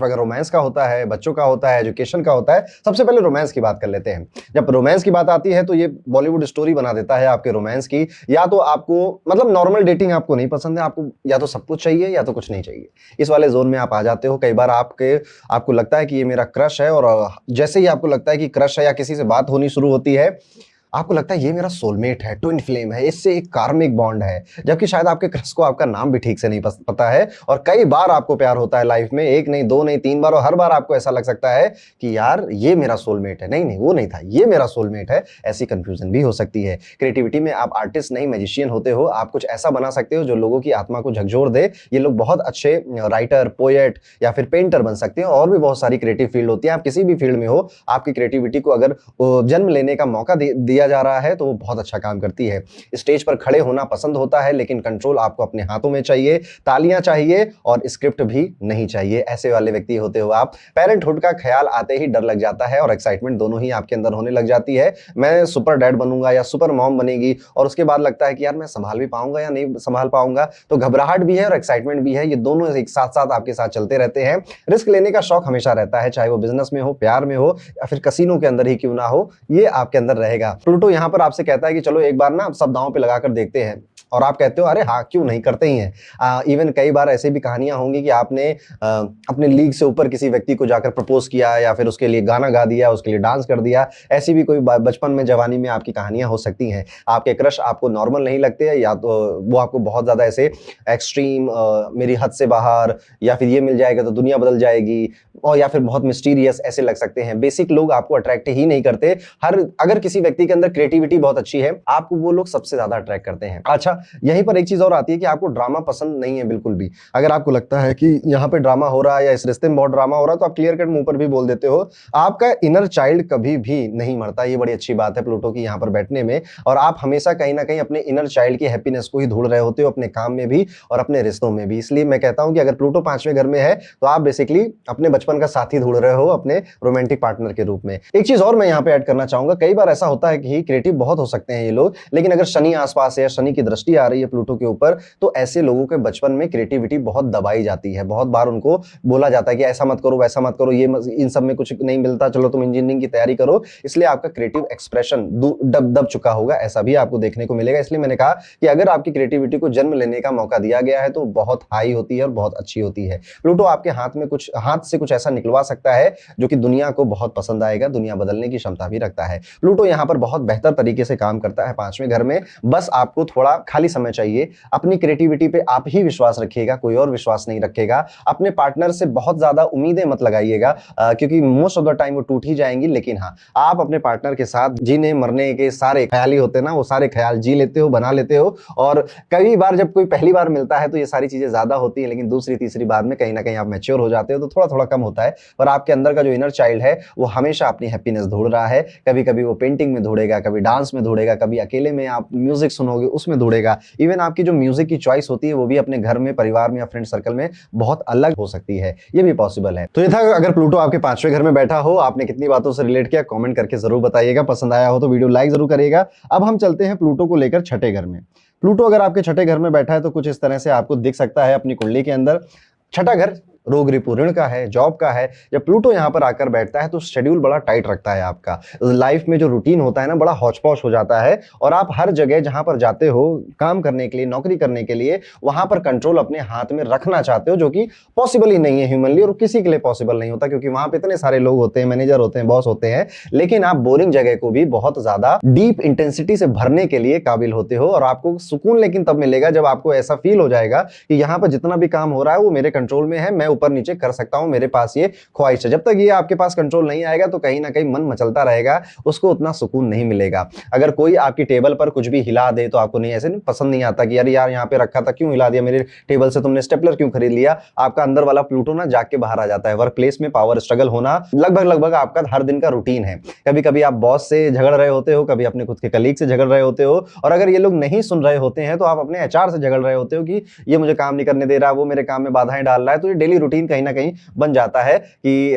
घर रोमांस का होता है, बच्चों का होता है, एजुकेशन का होता है। सबसे पहले रोमांस की बात कर लेते हैं। जब रोमांस की बात आती है तो ये बॉलीवुड स्टोरी बना देता है आपके रोमांस की। या तो आपको मतलब नॉर्मल डेटिंग आपको नहीं पसंद है, आपको या तो सब कुछ चाहिए या तो कुछ नहीं चाहिए, इस वाले जोन में आप आ जाते हो। कई बार आपको लगता है कि ये मेरा क्रश है, और जैसे ही आपको लगता है कि क्रश है या किसी से बात होनी शुरू होती है, आपको लगता है ये मेरा सोलमेट है, ट्विन फ्लेम है, इससे एक कार्मिक बॉन्ड है, जबकि शायद आपके क्रश को आपका नाम भी ठीक से नहीं पता है। और कई बार आपको प्यार होता है लाइफ में, एक नहीं, दो नहीं, 3 बार, और हर बार आपको ऐसा लग सकता है कि यार ये मेरा सोलमेट है, नहीं नहीं वो नहीं था, ये मेरा सोलमेट है। ऐसी कंफ्यूजन भी हो सकती है। क्रिएटिविटी में आप आर्टिस्ट नहीं मैजिशियन होते हो, आप कुछ ऐसा बना सकते हो जो लोगों की आत्मा को झकझोर दे। ये लोग बहुत अच्छे राइटर, पोएट या फिर पेंटर बन सकते हैं, और भी बहुत सारी क्रिएटिव फील्ड होती है। आप किसी भी फील्ड में हो, आपकी क्रिएटिविटी को अगर जन्म लेने का मौका दिया जा रहा है तो वो बहुत अच्छा काम करती है। स्टेज पर खड़े होना पसंद होता है, लेकिन कंट्रोल आपको अपने हाथों में चाहिए, तालियां चाहिए और स्क्रिप्ट भी नहीं चाहिए। ऐसे वाले व्यक्ति होते हो आप। पेरेंटहुड का ख्याल आते ही डर लग जाता है और एक्साइटमेंट दोनों ही आपके अंदर होने लग जाती है। मैं सुपर डैड बनूंगा या सुपर मॉम बनेगी, और उसके बाद लगता है कि यार मैं संभाल भी पाऊंगा या नहीं संभाल पाऊंगा। तो घबराहट भी है और एक्साइटमेंट भी है, ये दोनों एक साथ साथ आपके साथ चलते रहते हैं। रिस्क लेने का शौक हमेशा रहता है, चाहे वो बिजनेस में हो, प्यार में हो, या फिर कसीनो के अंदर ही क्यों ना हो, ये आपके अंदर रहेगा। प्लूटो यहाँ पर आपसे कहता है कि चलो एक बार ना सब दांव पे लगाकर देखते हैं, और आप कहते हो अरे हाँ क्यों नहीं, करते ही हैं। इवन कई बार ऐसे भी कहानियां होंगी कि आपने अपने लीग से ऊपर किसी व्यक्ति को जाकर प्रपोज किया, या फिर उसके लिए गाना गा दिया, उसके लिए डांस कर दिया। ऐसी भी कोई बचपन में, जवानी में आपकी कहानियां हो सकती हैं। आपके क्रश आपको नॉर्मल नहीं लगते, या तो वो आपको बहुत ज्यादा ऐसे एक्सट्रीम, मेरी हद से बाहर, या फिर ये मिल जाएगा तो दुनिया बदल जाएगी, और या फिर बहुत मिस्टीरियस ऐसे लग सकते हैं। बेसिक लोग आपको अट्रैक्ट ही नहीं करते। अगर किसी व्यक्ति के अंदर क्रिएटिविटी बहुत अच्छी है, आपको वो लोग सबसे ज्यादा अट्रैक्ट करते हैं। अच्छा, यहीं पर एक चीज और आती है कि आपको ड्रामा पसंद नहीं है बिल्कुल भी। अगर आपको लगता है कि यहाँ पे ड्रामा हो रहा है या इस रिश्ते में बहुत ड्रामा हो रहा है, तो आप क्लियर कट मुंह पर भी बोल देते हो। आपका इनर चाइल्ड कभी भी नहीं मरता, ये बड़ी अच्छी बात है प्लूटो की यहाँ पर बैठने में। और आप हमेशा कहीं ना कहीं अपने इनर चाइल्ड की हैप्पीनेस को ही ढूंढ रहे होते हो, अपने काम में भी और अपने रिश्तों में भी। इसलिए मैं कहता हूं कि अगर प्लूटो 5वें घर में है तो आप बेसिकली अपने बचपन का साथी ढूंढ रहे हो, अपने रोमांटिक पार्टनर के रूप में। एक चीज और मैं यहाँ पे ऐड करना चाहूंगा, कई बार ऐसा होता है कि क्रिएटिव बहुत हो सकते हैं ये लोग, लेकिन अगर शनि आसपास है, शनि की दृष्टि दृष्टि आ रही है प्लूटो के ऊपर, तो ऐसे लोगों के बचपन में क्रिएटिविटी बहुत दबाई जाती है। बहुत बार उनको बोला जाता है कि ऐसा मत करो, वैसा मत करो, इन सब में कुछ नहीं मिलता, चलो तुम इंजीनियरिंग की तैयारी करो। इसलिए आपका क्रिएटिव एक्सप्रेशन दब चुका होगा, ऐसा भी आपको देखने को मिलेगा। इसलिए मैंने कहा कि अगर आपकी क्रिएटिविटी को जन्म लेने का मौका दिया गया है तो बहुत हाई होती है और बहुत अच्छी होती है। प्लूटो आपके हाथ से कुछ ऐसा निकलवा सकता है जो कि दुनिया को बहुत पसंद आएगा, दुनिया बदलने की क्षमता भी रखता है। प्लूटो यहाँ पर बहुत बेहतर तरीके से काम करता है 5वें घर में। बस आपको थोड़ा खाली समय चाहिए। अपनी क्रिएटिविटी पे आप ही विश्वास रखिएगा, कोई और विश्वास नहीं रखेगा। अपने पार्टनर से बहुत ज्यादा उम्मीदें मत लगाइएगा, क्योंकि मोस्ट ऑफ द टाइम वो टूट ही जाएंगी। लेकिन हाँ, आप अपने पार्टनर के साथ जीने मरने के सारे ख्याल ही होते हैं ना, वो सारे ख्याल जी लेते हो, बना लेते हो। और कई बार जब कोई पहली बार मिलता है तो ये सारी चीजें ज्यादा होती है, लेकिन दूसरी तीसरी बार में कहीं ना कहीं आप मैच्योर हो जाते हो तो थोड़ा थोड़ा कम होता है। पर आपके अंदर का जो इनर चाइल्ड है वो हमेशा अपनी हैप्पीनेस ढूंढ रहा है। कभी कभी वो पेंटिंग में ढूंढेगा, कभी डांस में ढूंढेगा, कभी अकेले में आप म्यूजिक सुनोगे उसमें ढूंढेगा। इवन आपकी जो म्यूजिक की चॉइस होती है वो भी अपने घर में, परिवार में या फ्रेंड सर्कल में बहुत अलग हो सकती है, ये भी पॉसिबल है। तो ये था अगर प्लूटो आपके 5वें घर में बैठा हो, आपने कितनी बातों से रिलेट किया कमेंट करके जरूर बताइएगा। पसंद आया हो तो वीडियो लाइक जरूर करिएगा। अब हम चलते हैं प्लूटो को लेकर 6ठे घर में। प्लूटो अगर आपके 6ठे घर में बैठा है तो कुछ इस तरह से आपको दिख सकता है अपनी कुंडली के अंदर। 6ठा घर रोग रिपू ऋण का है, जॉब का है। जब प्लूटो यहाँ पर आकर बैठता है तो शेड्यूल बड़ा टाइट रखता है आपका। लाइफ में जो रूटीन होता है ना, बड़ा हौच पौच हो जाता है। और आप हर जगह जहां पर जाते हो काम करने के लिए, नौकरी करने के लिए, वहां पर कंट्रोल अपने हाथ में रखना चाहते हो, जो कि पॉसिबल ही नहीं है ह्यूमनली, और किसी के लिए पॉसिबल नहीं होता, क्योंकि वहां पे इतने सारे लोग होते हैं, मैनेजर होते हैं, बॉस होते हैं। लेकिन आप बोरिंग जगह को भी बहुत ज्यादा डीप इंटेंसिटी से भरने के लिए काबिल होते हो। और आपको सुकून लेकिन तब मिलेगा जब आपको ऐसा फील हो जाएगा कि यहाँ पर जितना भी काम हो रहा है वो मेरे कंट्रोल में है, मैं ऊपर नीचे कर सकता हूं, मेरे पास ये ख्वाहिश है। जब तक ये आपके पास कंट्रोल नहीं आएगा तो कहीं ना कहीं मन मचलता रहेगा, उसको उतना सुकून नहीं मिलेगा। अगर कोई आपकी टेबल पर कुछ भी हिला दे तो आपको नहीं, ऐसे नहीं पसंद नहीं आता कि यार यहाँ पे रखा था क्यों हिला दिया, मेरे टेबल से तुमने स्टेपलर क्यों खरीद लिया। आपका अंदर वाला प्लूटो ना जाग के बाहर आ जाता है। वर्क प्लेस में पावर स्ट्रगल होना लगभग आपका हर दिन का रूटीन है। कभी कभी आप बॉस से झगड़ रहे होते हो, कभी अपने खुद के कलीग से झगड़ रहे होते हो, और अगर ये लोग नहीं सुन रहे होते हैं तो आप अपने एचआर से झगड़ रहे होते हो कि ये मुझे काम नहीं करने दे रहा, वो मेरे काम में बाधाएं डाल रहा है। तो ये डेली रूटीन कहीं ना कहीं बन जाता है कि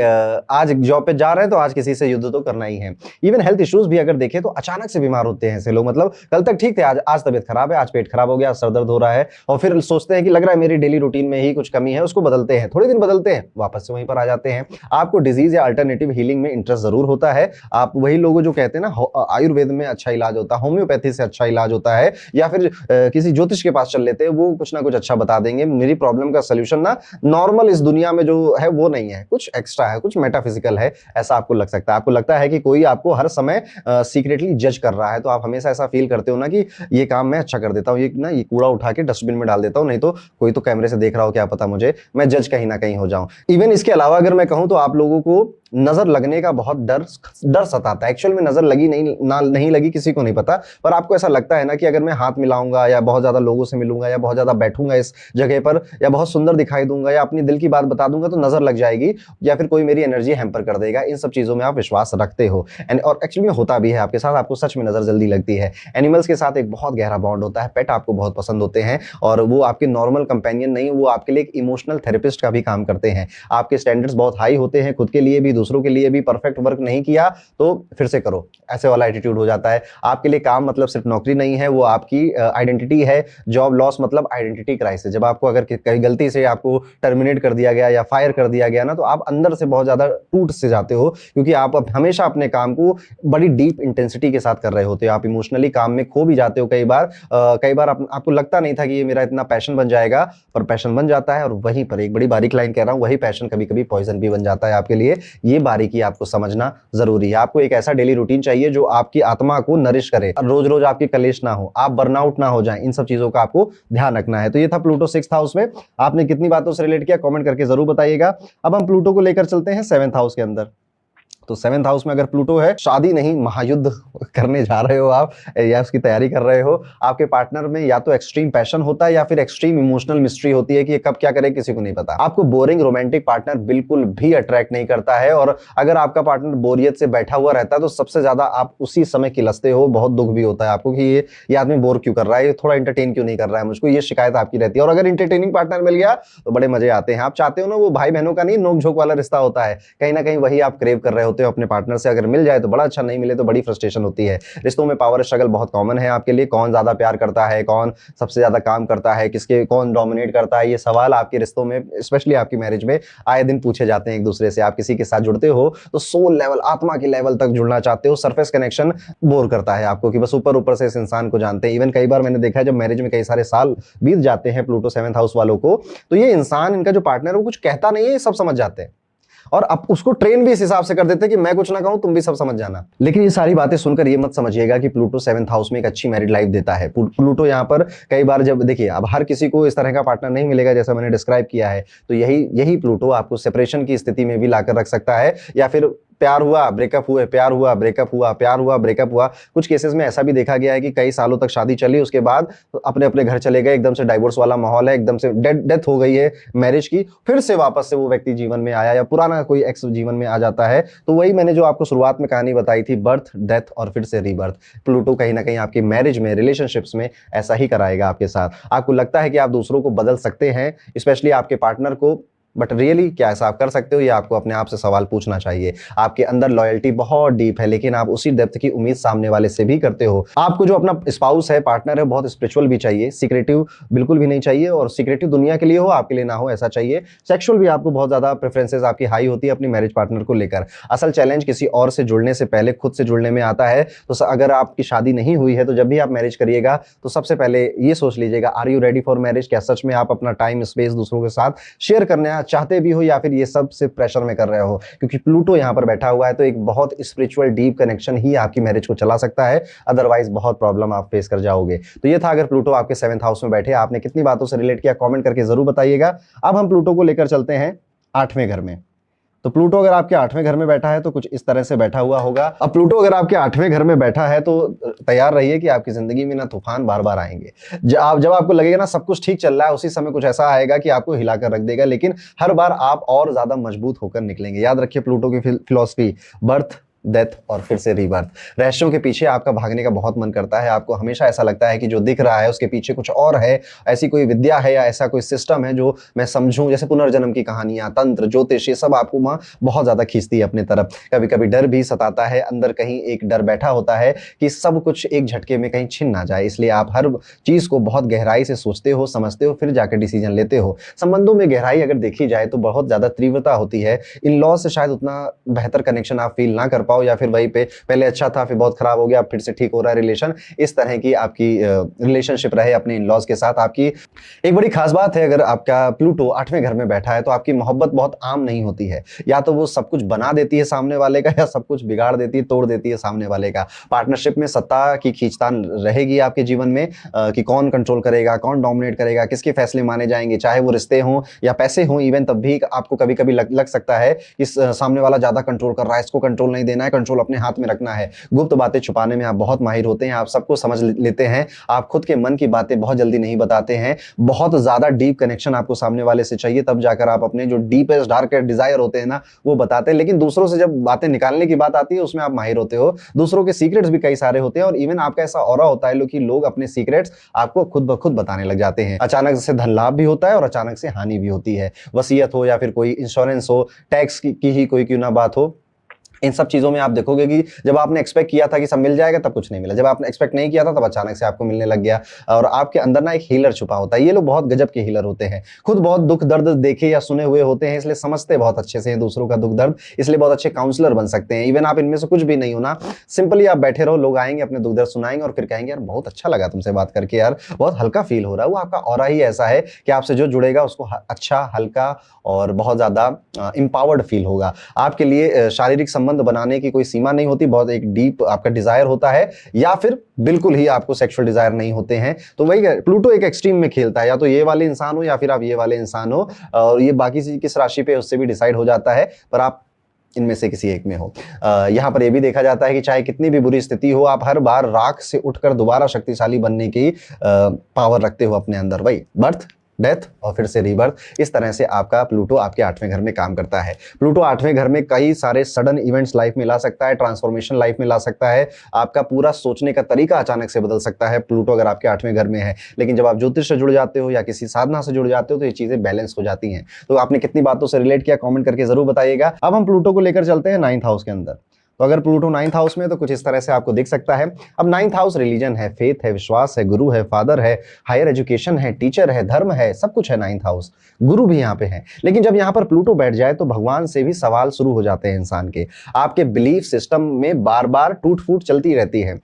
आज जॉब पे जा रहे हैं तो आज किसी से युद्ध तो करना ही है। इवन हेल्थ इश्यूज भी अगर देखें तो अचानक से बीमार होते हैं ऐसे लोग। मतलब कल तक ठीक थे, आज तबीयत खराब है, आज पेट खराब हो गया, आज सर दर्द हो रहा है, और फिर सोचते हैं कि लग रहा है मेरी डेली रूटीन में ही कुछ कमी है, उसको बदलते हैं, थोड़े दिन बदलते हैं, वापस से वहीं पर आ जाते हैं। आपको डिजीज या अल्टरनेटिव हीलिंग में इंटरेस्ट जरूर होता है। आप वही लोग जो कहते हैं ना आयुर्वेद में अच्छा इलाज होता है, होम्योपैथी से अच्छा इलाज होता है, या फिर किसी ज्योतिष के पास चल लेते हैं, वो कुछ ना कुछ अच्छा बता देंगे। मेरी प्रॉब्लम का सोल्यूशन ना नॉर्मल इस दुनिया में जो है वो नहीं है, कुछ एक्स्ट्रा है, कुछ मेटाफिजिकल है, ऐसा आपको लग सकता है। आपको लगता है कि कोई आपको हर समय सीक्रेटली जज कर रहा है, तो आप हमेशा ऐसा फील करते हो ना कि ये काम मैं अच्छा कर देता हूँ, ये कूड़ा उठा के डस्टबिन में डाल देता हूँ, नहीं तो कोई तो कैमरे से देख रहा हो, क्या पता मुझे, मैं जज कहीं ना कहीं हो जाऊं। इवन इसके अलावा अगर मैं कहूं तो आप लोगों को नजर लगने का बहुत डर सताता है। एक्चुअल में नजर लगी नहीं लगी किसी को नहीं पता, पर आपको ऐसा लगता है ना कि अगर मैं हाथ मिलाऊंगा या बहुत ज्यादा लोगों से मिलूंगा या बहुत ज्यादा बैठूंगा इस जगह पर, या बहुत सुंदर दिखाई दूंगा या अपनी दिल की बात बता दूंगा तो नजर लग जाएगी, या फिर कोई मेरी एनर्जी हैम्पर कर देगा। इन सब चीजों में आप विश्वास रखते हो, और एक्चुअली में होता भी है आपके साथ, आपको सच में नजर जल्दी लगती है। एनिमल्स के साथ एक बहुत गहरा बॉन्ड होता है, पेट आपको बहुत पसंद होते हैं, और वो आपके नॉर्मल कंपेनियन नहीं, वो आपके लिए एक इमोशनल थेरेपिस्ट का भी काम करते हैं। आपके स्टैंडर्ड्स बहुत हाई होते हैं, खुद के लिए भी दूसरों के लिए भी। परफेक्ट वर्क नहीं किया तो फिर से करो, ऐसे वाला एटीट्यूड हो जाता है। आपके लिए काम मतलब सिर्फ नौकरी नहीं है, वो आपकी आइडेंटिटी है। जॉब लॉस मतलब आइडेंटिटी क्राइसिस। जब आपको अगर कहीं गलती से आपको टर्मिनेट कर दिया गया या फायर कर दिया गया ना, तो आप अंदर से बहुत ज्यादा टूट से जाते हो, क्योंकि आप हमेशा अपने काम को बड़ी डीप इंटेंसिटी के साथ कर रहे होते हो। आप इमोशनली काम में खो भी जाते हो कई बार। आपको लगता नहीं था कि ये मेरा इतना पैशन बन जाएगा, पर पैशन बन जाता है। और वहीं पर एक बड़ी बारीक लाइन कह रहा हूं, वही पैशन कभी कभी पॉइजन भी बन जाता है आपके लिए। ये बारीकी आपको समझना जरूरी है। आपको एक ऐसा डेली रूटीन चाहिए जो आपकी आत्मा को नरिश करे, रोज रोज आपकी कलेश ना हो, आप बर्नआउट ना हो जाए। इन सब चीजों का आपको ध्यान रखना है। तो ये था प्लूटो 6th हाउस में। आपने कितनी बातों से रिलेट किया कमेंट करके जरूर बताइएगा। अब हम प्लूटो को लेकर चलते हैं 7th हाउस के अंदर। तो 7th हाउस में अगर प्लूटो है, शादी नहीं महायुद्ध करने जा रहे हो आप, या उसकी तैयारी कर रहे हो। आपके पार्टनर में या तो एक्सट्रीम पैशन होता है या फिर एक्सट्रीम इमोशनल मिस्ट्री होती है कि ये कब क्या करे किसी को नहीं पता। आपको बोरिंग रोमांटिक पार्टनर बिल्कुल भी अट्रैक्ट नहीं करता है, और अगर आपका पार्टनर बोरियत से बैठा हुआ रहता है तो सबसे ज्यादा आप उसी समय खिलसते हो। बहुत दुख भी होता है आपको कि ये आदमी बोर क्यों कर रहा है, ये थोड़ा इंटरटेन क्यों नहीं कर रहा है मुझको, ये शिकायत आपकी रहती है। और अगर इंटरटेनिंग पार्टनर मिल गया तो बड़े मजे आते हैं। आप चाहते हो ना, वो भाई बहनों का नहीं, नोक झोंक वाला रिश्ता होता है, कहीं ना कहीं वही आप क्रेव कर रहे हो होते हो अपने पार्टनर से, अगर मिल जाए तो बड़ा अच्छा, नहीं मिले तो बड़ी फ्रस्ट्रेशन होती है। रिश्तों में पावर स्ट्रगल बहुत कॉमन है आपके लिए, कौन ज्यादा प्यार करता है, कौन सबसे ज्यादा काम करता है, किसके कौन डोमिनेट करता है, ये सवाल आपके रिश्तों में, स्पेशली आपकी मैरिज में आए दिन पूछे जाते हैं एक दूसरे से। आप किसी के साथ जुड़ते हो तो सोल लेवल, आत्मा के लेवल तक जुड़ना चाहते हो, सरफेस कनेक्शन बोर करता है आपको कि बस ऊपर ऊपर से इस इंसान को जानते हैं। इवन कई बार मैंने देखा है जब मैरिज में कई सारे साल बीत जाते हैं प्लूटो 7th हाउस वालों को, तो ये इंसान, इनका जो पार्टनर है वो कुछ कहता नहीं है, ये सब समझ जाते हैं और अब उसको ट्रेन भी इस हिसाब से कर देते हैं कि मैं कुछ ना कहूं तुम भी सब समझ जाना। लेकिन ये सारी बातें सुनकर ये मत समझिएगा कि प्लूटो 7th हाउस में एक अच्छी मैरिड लाइफ देता है। प्लूटो यहाँ पर कई बार, जब देखिए अब हर किसी को इस तरह का पार्टनर नहीं मिलेगा जैसा मैंने डिस्क्राइब किया है, तो यही प्लूटो आपको सेपरेशन की स्थिति में भी लाकर रख सकता है, या फिर प्यार हुआ ब्रेकअप हुए, प्यार हुआ ब्रेकअप हुआ, प्यार हुआ ब्रेकअप हुआ। कुछ केसेस में ऐसा भी देखा गया है कि कई सालों तक शादी चली, उसके बाद अपने अपने घर चले गए, एकदम से डाइवोर्स वाला माहौल है, एकदम से डेथ हो गई है मैरिज की, फिर से वापस से वो व्यक्ति जीवन में आया या पुराना कोई एक्स जीवन में आ जाता है। तो वही मैंने जो आपको शुरुआत में कहानी बताई थी, बर्थ डेथ और फिर से रीबर्थ, प्लूटो कहीं ना कहीं आपकी मैरिज में, रिलेशनशिप्स में ऐसा ही कराएगा आपके साथ। आपको लगता है कि आप दूसरों को बदल सकते हैं, स्पेशली आपके पार्टनर को, बट रियली क्या ऐसा आप कर सकते हो? ये आपको अपने आप से सवाल पूछना चाहिए। आपके अंदर लॉयल्टी बहुत डीप है, लेकिन आप उसी डेप्थ की उम्मीद सामने वाले से भी करते हो। आपको जो अपना स्पाउस है, पार्टनर है, बहुत स्पिरिचुअल भी चाहिए, सीक्रेटिव बिल्कुल भी नहीं चाहिए, और सीक्रेटिव दुनिया के लिए हो, आपके लिए ना हो, ऐसा चाहिए। सेक्सुअल भी आपको बहुत ज्यादा प्रेफरेंसेस आपकी हाई होती है अपनी मैरिज पार्टनर को लेकर। असल चैलेंज किसी और से जुड़ने से पहले खुद से जुड़ने में आता है। तो अगर आपकी शादी नहीं हुई है तो जब भी आप मैरिज करिएगा तो सबसे पहले ये सोच लीजिएगा, are you ready for marriage? क्या सच में आप अपना टाइम स्पेस दूसरों के साथ शेयर करने चाहते भी हो, या फिर ये सब सिर्फ प्रेशर में कर रहे हो? क्योंकि प्लूटो यहाँ पर बैठा हुआ है तो एक बहुत स्पिरिचुअल डीप कनेक्शन ही आपकी मैरिज को चला सकता है, अदरवाइज बहुत प्रॉब्लम आप फेस कर जाओगे। तो ये था, अगर प्लूटो आपके 7th हाउस में बैठे, आपने कितनी बातों से रिलेट किया कमेंट करके जरूर बताइएगा। अब हम प्लूटो को लेकर चलते हैं 8वें घर में। तो प्लूटो अगर आपके 8वें घर में बैठा है तो कुछ इस तरह से बैठा हुआ होगा। अब प्लूटो अगर आपके 8वें घर में बैठा है तो तैयार रहिए कि आपकी जिंदगी में ना तूफान बार बार आएंगे। जब आपको लगेगा ना सब कुछ ठीक चल रहा है, उसी समय कुछ ऐसा आएगा कि आपको हिलाकर रख देगा, लेकिन हर बार आप और ज्यादा मजबूत होकर निकलेंगे। याद रखिए प्लूटो की फिलॉसफी, बर्थ डेथ और फिर से रीबर्थ। रहस्यों के पीछे आपका भागने का बहुत मन करता है, आपको हमेशा ऐसा लगता है कि जो दिख रहा है उसके पीछे कुछ और है, ऐसी कोई विद्या है या ऐसा कोई सिस्टम है जो मैं समझूं, जैसे पुनर्जन्म की कहानियां, तंत्र, ज्योतिष, ये सब आपको वहां बहुत ज्यादा खींचती है अपने तरफ। कभी कभी डर भी सताता है, अंदर कहीं एक डर बैठा होता है कि सब कुछ एक झटके में कहीं छिन ना जाए, इसलिए आप हर चीज को बहुत गहराई से सोचते हो, समझते हो, फिर जाकर डिसीजन लेते हो। संबंधों में गहराई अगर देखी जाए तो बहुत ज्यादा तीव्रता होती है। इन लॉ से शायद उतना बेहतर कनेक्शन आप फील ना कर पाओ, या फिर वहीं पे पहले अच्छा था फिर बहुत खराब हो गया, फिर से ठीक हो रहा है रिलेशन, इस तरह की आपकी रिलेशनशिप रहे अपने इन लॉज के साथ। आपकी एक बड़ी खास बात है, अगर आपका प्लूटो 8वें घर में बैठा है तो आपकी मोहब्बत बहुत आम नहीं होती है। या तो वो सब कुछ बना देती है सामने वाले का, या सब कुछ बिगाड़ देती है, तोड़ देती है सामने वाले का। पार्टनरशिप में सत्ता की खींचतान रहेगी आपके जीवन में, कि कौन कंट्रोल करेगा, कौन डोमिनेट करेगा, किसके फैसले माने जाएंगे, चाहे वो रिश्ते हों या पैसे हों। इवन तब भी आपको कभी कभी लग सकता है कि सामने वाला ज्यादा कंट्रोल कर रहा है, इसको कंट्रोल नहीं देना है, कंट्रोल अपने हाथ में रखना है। गुप्त बातें छुपाने में आप बहुत माहिर होते हैं, आप सबको समझ लेते हैं, आप खुद के मन की बातें बहुत जल्दी नहीं बताते हैं। बहुत ज्यादा डीप कनेक्शन आपको सामने वाले से चाहिए, तब जाकर आप अपने जो डीपेस्ट डार्केस्ट डिजायर होते हैं ना वो बताते हैं। लेकिन दूसरों से जब बातें निकालने की बात आती है उसमें आप माहिर होते हो। दूसरों के सीक्रेट्स भी कई सारे होते हैं, और इवन आपका ऐसा ऑरा होता है कि लोग अपने सीक्रेट्स आपको खुद ब खुद बताने लग जाते हैं। अचानक से धन लाभ भी होता है और अचानक से हानि भी होती है। वसीयत हो या फिर कोई इंश्योरेंस हो, टैक्स की ही कोई क्यों ना बात हो, इन सब चीजों में आप देखोगे कि जब आपने एक्सपेक्ट किया था कि सब मिल जाएगा तब कुछ नहीं मिला, जब आपने एक्सपेक्ट नहीं किया था तब अचानक से आपको मिलने लग गया। और आपके अंदर ना एक हीलर छुपा होता है। ये लोग बहुत गजब के हीलर होते हैं, खुद बहुत दुख दर्द देखे या सुने हुए होते हैं, इसलिए समझते बहुत अच्छे से हैं दूसरों का दुख दर्द, इसलिए बहुत अच्छे काउंसलर बन सकते हैं। इवन आप इनमें से कुछ भी नहीं हो ना, सिंपली आप बैठे रहो, लोग आएंगे अपने दुख दर्द सुनाएंगे और फिर कहेंगे यार बहुत अच्छा लगा तुमसे बात करके, यार बहुत हल्का फील हो रहा है। वो आपका ऑरा ही ऐसा है कि आपसे जो जुड़ेगा उसको अच्छा, हल्का और बहुत ज्यादा इंपावर्ड फील होगा। आपके लिए शारीरिक संबंध बनाने की कोई सीमा नहीं होती, बहुत एक डीप आपका डिजायर होता है, या फिर बिल्कुल ही आपको सेक्सुअल डिजायर नहीं होते हैं। तो वही प्लूटो एक एक्सट्रीम में खेलता है, या तो ये वाले इंसान हो या फिर आप ये वाले इंसान हो, और ये बाकी किस राशि पे उससे भी डिसाइड हो जाता है, पर आप इनमें से किसी एक में हो। यहाँ पर यह भी देखा जाता है कि चाहे कितनी भी बुरी स्थिति हो, आप हर बार राख से उठकर दोबारा शक्तिशाली बनने की पावर रखते हो अपने अंदर। वही बर्थ डेथ और फिर से रीबर्थ। इस तरह से आपका प्लूटो आपके 8वें घर में काम करता है। प्लूटो 8वें घर में कई सारे सडन इवेंट्स लाइफ में ला सकता है, ट्रांसफॉर्मेशन लाइफ में ला सकता है, आपका पूरा सोचने का तरीका अचानक से बदल सकता है प्लूटो अगर आपके 8वें घर में है। लेकिन जब आप ज्योतिष से जुड़ जाते हो या किसी साधना से जुड़ जाते हो तो ये चीजें बैलेंस हो जाती हैं। तो आपने कितनी बातों से रिलेट किया कमेंट करके जरूर बताइएगा। अब हम प्लूटो को लेकर चलते हैं 9th हाउस के अंदर। तो अगर प्लूटो 9th हाउस में तो कुछ इस तरह से आपको दिख सकता है। अब 9th हाउस रिलीजन है, फेथ है, विश्वास है, गुरु है, फादर है, हायर एजुकेशन है, टीचर है, धर्म है, सब कुछ है 9th हाउस। गुरु भी यहाँ पे है। लेकिन जब यहाँ पर प्लूटो बैठ जाए तो भगवान से भी सवाल शुरू हो जाते हैं इंसान के। आपके बिलीफ सिस्टम में बार बार टूट फूट चलती रहती है।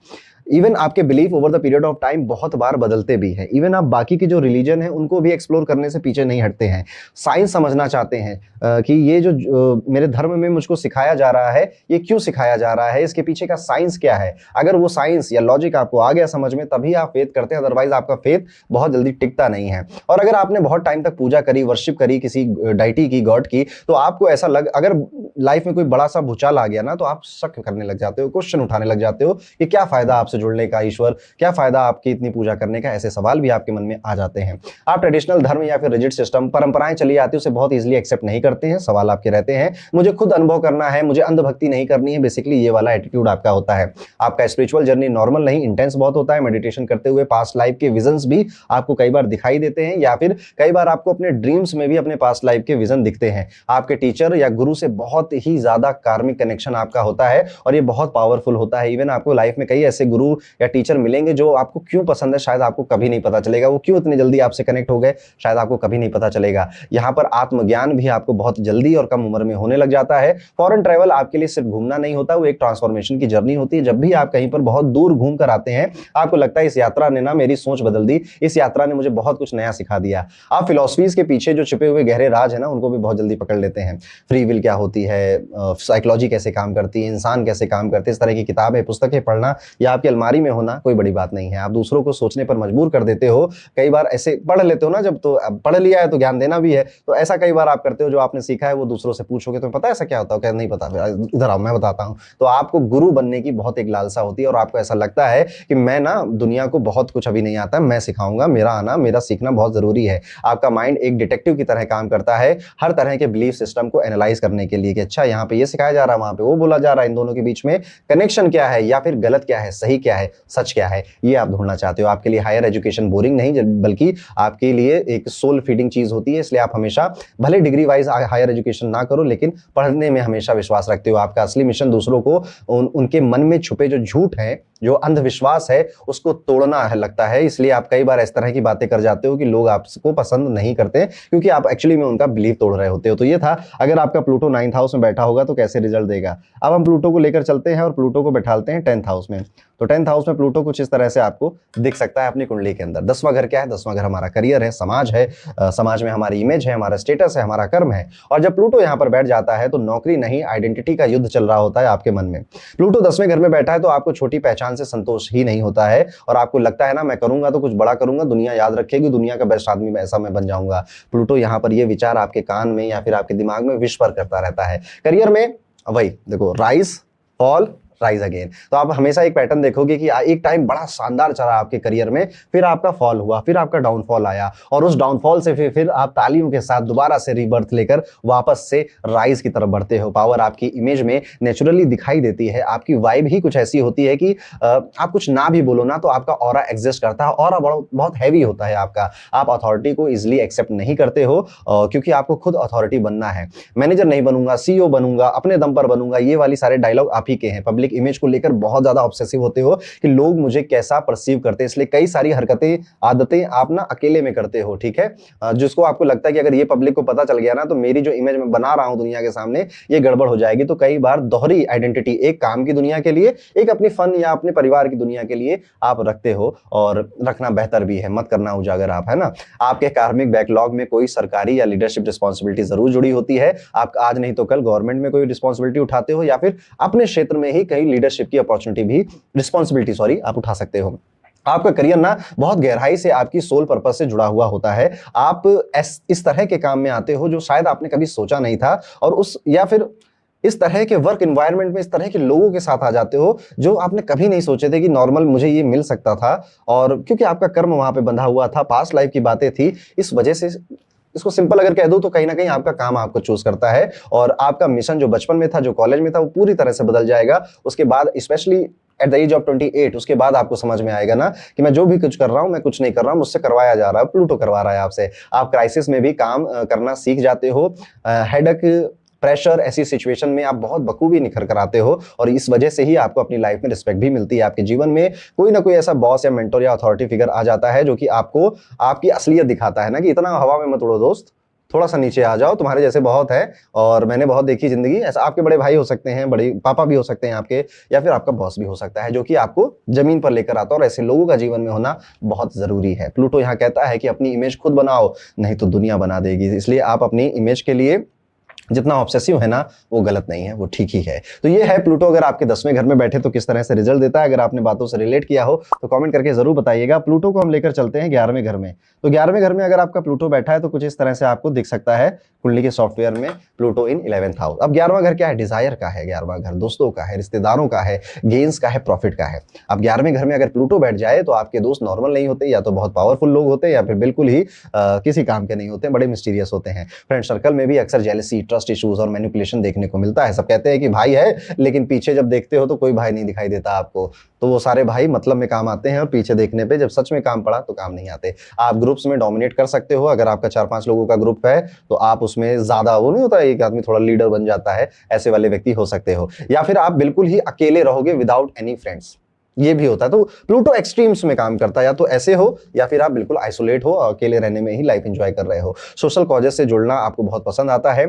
इवन आपके belief over the period of time बहुत बार बदलते भी हैं। इवन आप बाकी के जो रिलीजन है उनको भी एक्सप्लोर करने से पीछे नहीं हटते हैं। साइंस समझना चाहते हैं कि ये जो मेरे धर्म में मुझको सिखाया जा रहा है ये क्यों सिखाया जा रहा है, इसके पीछे का साइंस क्या है। अगर वो साइंस या लॉजिक आपको आ गया समझ में तभी आप फेथ करते हैं, अदरवाइज आपका फेथ बहुत जल्दी टिकता नहीं है। और अगर आपने बहुत टाइम तक पूजा करी, वर्शिप करी किसी डाइटी की, गॉड की, तो आपको ऐसा अगर लाइफ में कोई बड़ा सा भूचाल आ गया ना तो आप शक करने लग जाते हो, क्वेश्चन उठाने लग जाते हो कि क्या फायदा आपसे जुड़ने का ईश्वर, क्या फायदा आपकी इतनी पूजा करने का। ऐसे सवाल भी आपके मन में आ जाते हैं। आप ट्रेडिशनल धर्म या फिर रिजिड सिस्टम, परंपराएं चली आती है उसे बहुत इजीली एक्सेप्ट नहीं करते हैं। सवाल आपके रहते हैं मुझे खुद अनुभव करना है, मुझे अंधभक्ति नहीं करनी है। बेसिकली ये वाला एटीट्यूड आपका होता है। आपका स्पिरिचुअल जर्नी नॉर्मल नहीं, इंटेंस बहुत होता है। मेडिटेशन करते हुए पास्ट लाइफ के विजन्स भी आपको कई बार दिखाई देते हैं या फिर कई बार आपको अपने ड्रीम्स में भी अपने पास्ट लाइफ के विजन दिखते हैं। आपके टीचर या गुरु से बहुत ही ज्यादा कार्मिक कनेक्शन आपका होता है और ये बहुत पावरफुल होता है। इवन आपको लाइफ में कई ऐसे गुरु या टीचर मिलेंगे जो आपको क्यों पसंद है शायद आपको कभी नहीं पता चलेगा। वो क्यों इतनी जल्दी आपसे कनेक्ट हो गए शायद आपको कभी नहीं पता चलेगा। यहाँ पर आत्मज्ञान भी आपको बहुत जल्दी और कम उम्र में होने लग जाता है। फॉरेन ट्रैवल आपके लिए सिर्फ घूमना नहीं होता, वो एक ट्रांसफॉर्मेशन की जर्नी होती है। जब भी आप कहीं पर बहुत दूर घूम कर आते हैं आपको लगता है इस यात्रा ने ना मेरी सोच बदल दी, इस यात्रा ने मुझे बहुत कुछ नया सिखा दिया। आप फिलॉसफीज के पीछे जो छिपे हुए गहरे राज है ना उनको भी बहुत जल्दी पकड़ लेते हैं। फ्री विल क्या होती है, साइकोलॉजी कैसे काम करती है, इंसान कैसे काम करते हैं, इस तरह की किताबें पुस्तकें पढ़ना या आपकी अलमारी में होना कोई बड़ी बात नहीं है। आप दूसरों को सोचने पर मजबूर कर देते हो। कई बार ऐसे पढ़ लेते हो ना, जब तो पढ़ लिया है तो ज्ञान देना भी है, तो ऐसा कई बार आप करते हो जो आपने सीखा है वो दूसरों से पूछोगे तो पता है ऐसा क्या होता है, क्या नहीं पता, इधर आओ मैं बताता हूं। तो आपको गुरु बनने की बहुत एक लालसा होती है और आपको ऐसा लगता है कि मैं ना दुनिया को बहुत कुछ अभी नहीं आता, मैं सिखाऊंगा, मेरा आना मेरा सीखना बहुत जरूरी है। आपका माइंड एक डिटेक्टिव की तरह काम करता है हर तरह के बिलीफ सिस्टम को एनालाइज करने के लिए कि अच्छा यहाँ पे ये सिखाया जा रहा है, वहां पे वो बोला जा रहा है, इन दोनों के बीच में कनेक्शन क्या है या फिर गलत क्या है, सही क्या है, सच क्या है, ये आप ढूंढना चाहते हो। आपके लिए हायर एजुकेशन बोरिंग नहीं बल्कि आपके लिए एक सोल फीडिंग चीज होती है। इसलिए आप हमेशा भले डिग्री वाइज हायर एजुकेशन ना करो लेकिन पढ़ने में हमेशा विश्वास रखते हो। आपका असली मिशन दूसरों को उनके मन में छुपे जो झूठ है, जो अंधविश्वास है, उसको तोड़ना है लगता है। इसलिए आप कई बार इस तरह की बातें कर जाते हो कि लोग आपको पसंद नहीं करते क्योंकि आप एक्चुअली में उनका बिलीफ तोड़ रहे होते हो। तो ये था अगर आपका प्लूटो 9th हाउस में बैठा होगा तो कैसे रिजल्ट देगा। अब हम प्लूटो को लेकर चलते हैं और प्लूटो को बैठाते हैं 10th हाउस में। तो 10th हाउस में प्लूटो कुछ इस तरह से आपको दिख सकता है अपनी कुंडली के अंदर। 10वां घर क्या है? 10वां घर हमारा करियर है, समाज है, समाज में हमारी इमेज है, हमारा स्टेटस है, हमारा कर्म है। और जब प्लूटो यहाँ पर बैठ जाता है तो नौकरी नहीं आइडेंटिटी का युद्ध चल रहा होता है आपके मन में। प्लूटो 10वें घर में बैठा है तो आपको छोटी पहचान से संतोष ही नहीं होता है और आपको लगता है ना मैं करूंगा तो कुछ बड़ा करूंगा, दुनिया याद रखेगी, दुनिया का बेस्ट आदमी ऐसा मैं बन जाऊंगा। प्लूटो यहाँ पर ये विचार आपके कान में या फिर आपके दिमाग में विस्पर करता रहता है। करियर में वही देखो, राइज फॉल राइज अगेन। तो आप हमेशा एक पैटर्न देखोगे कि एक टाइम बड़ा शानदार चला आपके करियर में, फिर आपका फॉल हुआ, फिर आपका डाउनफॉल आया और उस डाउनफॉल से फिर आप तालियों के साथ दोबारा से रीबर्थ लेकर वापस से राइज की तरफ बढ़ते हो। पावर आपकी इमेज में नेचुरली दिखाई देती है। आपकी वाइब ही कुछ ऐसी होती है कि आप कुछ ना भी बोलो ना तो आपका ऑरा एग्जिस्ट करता है। ऑरा बहुत हैवी होता है आपका। आप अथॉरिटी को इजिली एक्सेप्ट नहीं करते हो क्योंकि आपको खुद अथॉरिटी बनना है। मैनेजर नहीं बनूंगा, सीईओ बनूंगा, अपने दम पर बनूंगा, ये वाली सारे डायलॉग आप ही के हैं। पब्लिक इमेज को लेकर बहुत ज्यादा ऑब्सेसिव होते हो कि लोग मुझे कैसा परसीव करते हैं, इसलिए कई सारी हरकतें आदतें आप ना अकेले में करते हो, ठीक है। जिसको आपको लगता है कि अगर ये पब्लिक को पता चल गया ना तो मेरी जो इमेज मैं बना रहा हूं दुनिया के सामने ये गड़बड़ हो जाएगी। तो कई बार दोहरी आइडेंटिटी, एक काम की दुनिया के लिए, एक अपनी फन या अपने परिवार की दुनिया के लिए आप रखते हो और रखना बेहतर भी है, मत करना उजागर आप, है ना। आपके कार्मिक बैकलॉग में कोई सरकारी या लीडरशिप रिस्पॉन्सिबिलिटी जरूर जुड़ी होती है। आप आज नहीं तो कल गवर्नमेंट में कोई रिस्पॉन्सिबिलिटी उठाते हो या फिर अपने क्षेत्र में ही कहीं लीडरशिप की अपॉर्चुनिटी भी, रिस्पॉन्सिबिलिटी आप उठा सकते हो। आपका करियर ना बहुत गहराई से आपकी सोल पर्पस से जुड़ा हुआ होता है। आप इस तरह के काम में आते हो जो शायद आपने कभी सोचा नहीं था और उस या फिर इस तरह के वर्क एनवायरनमेंट में, इस तरह के लोगों के साथ आ जाते हो जो आपने कभी नहीं सोचे थे कि नॉर्मल मुझे ये मिल सकता था। और क्योंकि आपका कर्म वहां पे बंधा हुआ था, पास्ट लाइफ की बातें थी, इस वजह से इसको सिंपल अगर कह दूं तो कहीं ना कहीं आपका काम आपको चूज करता है, और आपका मिशन जो बचपन में था, जो कॉलेज में था, वो पूरी तरह से बदल जाएगा। उसके बाद specially at the age of 28, उसके बाद आपको समझ में आएगा ना कि मैं जो भी कुछ कर रहा हूं, मैं कुछ नहीं कर रहा हूं, मुझसे करवाया जा रहा है, प्लूटो करवा रहा है आपसे। आप क्राइसिस में भी काम करना सीख जाते हो। हेडक, प्रेशर, ऐसी सिचुएशन में आप बहुत बखूबी निखर कर आते हो, और इस वजह से ही आपको अपनी लाइफ में रिस्पेक्ट भी मिलती है। आपके जीवन में कोई ना कोई ऐसा बॉस या मेंटर या अथॉरिटी फिगर आ जाता है जो कि आपको आपकी असलियत दिखाता है ना, कि इतना हवा में मत उड़ो दोस्त, थोड़ा सा नीचे आ जाओ, तुम्हारे जैसे बहुत है। और मैंने बहुत देखी जिंदगी, ऐसा आपके बड़े भाई हो सकते हैं, बड़े पापा भी हो सकते हैं आपके, या फिर आपका बॉस भी हो सकता है, जो कि आपको जमीन पर लेकर आता है। और ऐसे लोगों का जीवन में होना बहुत जरूरी है। प्लूटो यहाँ कहता है कि अपनी इमेज खुद बनाओ, नहीं तो दुनिया बना देगी। इसलिए आप अपनी इमेज के लिए जितना ऑब्सेसिव है ना, वो गलत नहीं है, वो ठीक ही है। तो ये है प्लूटो। अगर आपके 10वें घर में बैठे तो किस तरह से रिजल्ट देता है, अगर आपने बातों से रिलेट किया हो तो कमेंट करके जरूर बताइएगा। प्लूटो को हम लेकर चलते हैं 11वें घर में। तो 11वें घर में अगर आपका प्लूटो बैठा है तो कुछ इस तरह से आपको दिख सकता है कुंडली के सॉफ्टवेयर में, प्लूटो इन 11th हाउस। अब 11वां घर क्या है? डिजायर का है। 11वां घर दोस्तों का है, रिश्तेदारों का है, गेन्स का है, प्रॉफिट का है। अब 11वें घर में अगर प्लूटो बैठ जाए तो आपके दोस्त नॉर्मल नहीं होते, या तो बहुत पावरफुल लोग होते हैं, या फिर बिल्कुल ही किसी काम के नहीं होते, बड़े मिस्टीरियस होते हैं। फ्रेंड सर्कल में भी अक्सर जेलसी, ट्रस्ट इश्यूज और मैनिपुलेशन देखने को मिलता है। सब कहते हैं कि भाई है, लेकिन पीछे जब देखते हो तो कोई भाई नहीं दिखाई देता आपको। तो वो सारे भाई मतलब में काम आते हैं, और पीछे देखने पे जब सच में काम पड़ा तो काम नहीं आते। आप ग्रुप्स में डोमिनेट कर सकते हो। अगर आपका 4-5 लोगों का ग्रुप है तो आप उसमें ज्यादा, वो नहीं होता एक आदमी थोड़ा लीडर बन जाता है, ऐसे वाले व्यक्ति हो सकते हो। या फिर आप बिल्कुल ही अकेले रहोगे विदाउट एनी फ्रेंड्स, ये भी होता है। तो प्लूटो एक्सट्रीम्स में काम करता है, या तो ऐसे हो या फिर आप बिल्कुल आइसोलेट हो, अकेले रहने में ही लाइफ एंजॉय कर रहे हो। सोशल कॉजेस से जुड़ना आपको बहुत पसंद आता है,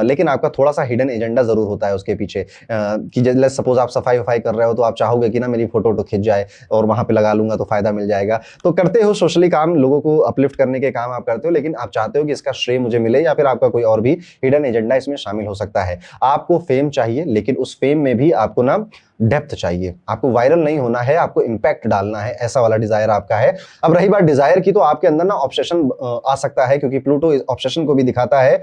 लेकिन आपका थोड़ा सा हिडन एजेंडा जरूर होता है उसके पीछे। कि लेट्स सपोज आप सफाई वफाई कर रहे हो तो आप चाहोगे कि ना मेरी फोटो खिंच जाए और वहां पे लगा लूंगा तो फायदा मिल जाएगा। तो करते हो सोशली काम, लोगों को अपलिफ्ट करने के काम आप करते हो, लेकिन आप चाहते हो कि इसका श्रेय मुझे मिले, या फिर आपका कोई और भी हिडन एजेंडा इसमें शामिल हो सकता है। आपको फेम चाहिए, लेकिन उस फेम में भी आपको ना डेप्थ चाहिए। आपको वायरल नहीं होना है, आपको इंपैक्ट डालना है, ऐसा वाला डिजायर आपका है। अब रही बात डिजायर की, तो आपके अंदर ना ऑब्सेशन आ सकता है, क्योंकि प्लूटो ऑब्सेशन को भी दिखाता है।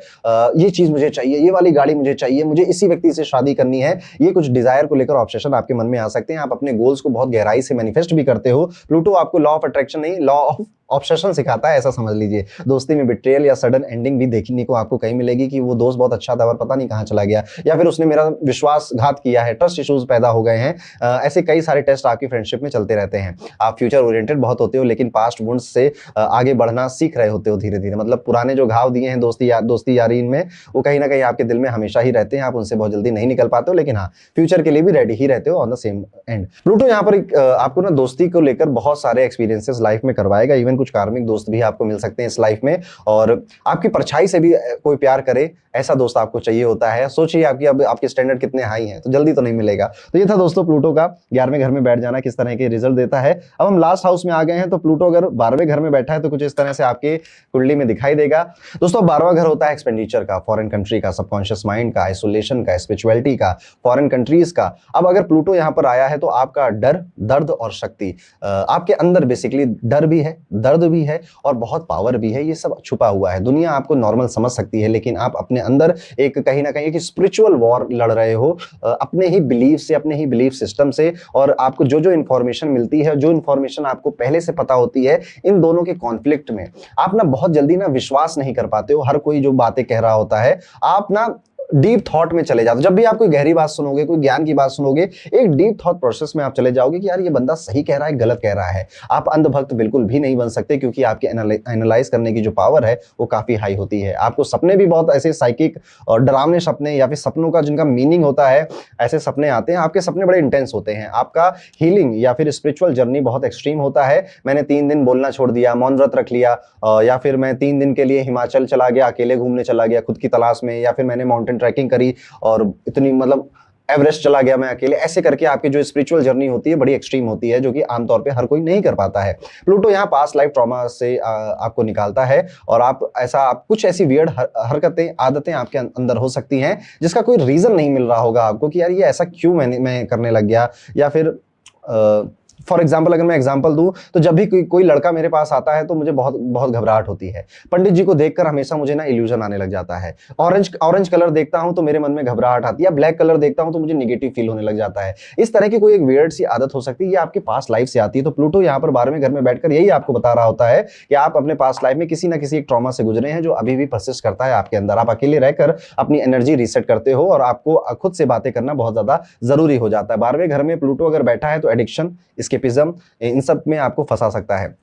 ये चीज मुझे चाहिए, ये वाली गाड़ी मुझे चाहिए, मुझे इसी व्यक्ति से शादी करनी है। ये कुछ डिजायर को लेकर ऑब्सेशन आपके मन में आ सकते हैं। आप अपने गोल्स को बहुत गहराई से मैनिफेस्ट भी करते हो। प्लूटो आपको लॉ ऑफ अट्रैक्शन नहीं, लॉ ऑफ ऑब्सेशन सिखाता है, ऐसा समझ लीजिए। दोस्ती में बिट्रेयल या सडन एंडिंग भी देखने को आपको कहीं मिलेगी, कि वो दोस्त बहुत अच्छा था पर पता नहीं कहां चला गया, या फिर उसने मेरा विश्वासघात किया है, ट्रस्ट इश्यूज पैदा हो गए हैं। ऐसे कई सारे टेस्ट आपकी फ्रेंडशिप में चलते रहते हैं। आप फ्यूचर ओरिएंटेड बहुत होते हो, लेकिन पास्ट वुंड्स से आगे बढ़ना सीख रहे होते हो धीरे धीरे। मतलब पुराने जो घाव दिए हैं दोस्ती यारी में, वो कहीं ना कहीं आपके दिल में हमेशा ही रहते हैं। आप उनसे बहुत जल्दी नहीं निकल पाते हो, लेकिन हाँ, फ्यूचर के लिए भी रेडी ही रहते हो on the same and. Pluto यहाँ पर आपको ना दोस्ती को लेकर बहुत सारे एक्सपीरियंसेस लाइफ में करवाएगा। इवन कुछ कार्मिक दोस्त भी आपको मिल सकते हैं इस लाइफ में, और आपकी परछाई से भी कोई प्यार करे, ऐसा दोस्त आपको चाहिए होता है। सोचिए अब आपके स्टैंडर्ड कितने हाई हैं, तो जल्दी तो नहीं मिलेगा। तो ये था दोस्तों प्लूटो का 11वें घर में बैठ जाना किस तरह के रिजल्ट देता है। अब हम लास्ट हाउस में आ गए हैं। तो प्लूटो अगर 12वें घर में बैठा है तो कुछ इस तरह से आपके कुंडली में दिखाई देगा। दोस्तों 12वां घर होता है एक्सपेंडिचर का, फॉरेन कंट्री का, सबकॉन्शियस माइंड का, आइसोलेशन का, स्पिरिचुअलिटी का, फॉरेन कंट्रीज का। अब अगर प्लूटो यहाँ पर आया है तो आपका डर, दर्द और शक्ति, आपके अंदर बेसिकली डर भी है, दर्द भी है, और बहुत पावर भी है। ये सब छुपा हुआ है। दुनिया आपको नॉर्मल समझ सकती है, लेकिन आप अपने अंदर एक कहीं ना कहीं एक स्पिरिचुअल वॉर लड़ रहे हो, अपने ही बिलीफ से, अपने ही बिलीफ सिस्टम से। और आपको जो जो इंफॉर्मेशन मिलती है, जो इंफॉर्मेशन आपको पहले से पता होती है, इन दोनों के कॉन्फ्लिक्ट में आप ना बहुत जल्दी ना विश्वास नहीं कर पाते हो। हर कोई जो बातें कह रहा होता है, आप ना डीप थॉट में चले जाते हो। जब भी आप कोई गहरी बात सुनोगे, कोई ज्ञान की बात सुनोगे, एक डीप थॉट प्रोसेस में आप चले जाओगे कि यार ये बंदा सही कह रहा है, गलत कह रहा है। आप अंधभक्त बिल्कुल भी नहीं बन सकते, क्योंकि आपकी एनालाइज करने की जो पावर है वो काफी हाई होती है। आपको सपने भी बहुत ऐसे साइकिक और डरावने सपने, या फिर सपनों का जिनका मीनिंग होता है, ऐसे सपने आते हैं। आपके सपने बड़े इंटेंस होते हैं। आपका हीलिंग या फिर स्पिरिचुअल जर्नी बहुत एक्सट्रीम होता है। मैंने 3 दिन बोलना छोड़ दिया, मौन व्रत रख लिया, या फिर मैं 3 दिन के लिए हिमाचल चला गया, अकेले घूमने चला गया खुद की तलाश में, या फिर मैंने माउंटेन ट्रैकिंग करी और इतनी मतलब एवरेस्ट चला गया मैं अकेले। ऐसे करके आपकी जो स्पिरिचुअल जर्नी होती है बड़ी एक्सट्रीम होती है, जो कि आमतौर पे हर कोई नहीं कर पाता है। प्लूटो यहाँ पास्ट लाइफ ट्रॉमा से आपको निकालता है, और आप कुछ ऐसी वियर्ड हरकतें, आदतें आपके अंदर हो सकती हैं जिसका कोई रीजन नहीं मिल रहा होगा आपको, कि यार ये ऐसा क्यों मैं करने लग गया, या फिर फॉर एग्जाम्पल अगर मैं एग्जाम्पल दूं तो जब भी कोई लड़का मेरे पास आता है तो मुझे बहुत बहुत घबराहट होती है। पंडित जी को देखकर हमेशा मुझे ना इल्यूजन आने लग जाता है। ऑरेंज ऑरेंज कलर देखता हूं तो मेरे मन में घबराहट आती है, ब्लैक कलर देखता हूं तो मुझे निगेटिव फील होने लग जाता है। इस तरह की कोई एक वियर्ड सी आदत हो सकती है, ये आपकी पास्ट लाइफ से आती है। तो प्लूटो यहाँ पर 12वें घर में बैठकर यही आपको बता रहा होता है कि आप अपने पास्ट लाइफ में किसी ना किसी एक ट्रॉमा से गुजरे हैं जो अभी भी परसिस्ट करता है आपके अंदर। आप अकेले रहकर अपनी एनर्जी रीसेट करते हो और आपको खुद से बातें करना बहुत ज्यादा जरूरी हो जाता है। 12वें घर में प्लूटो अगर बैठा है तो एडिक्शन, एस्केपिज्म, इन सब में आपको फंसा सकता है।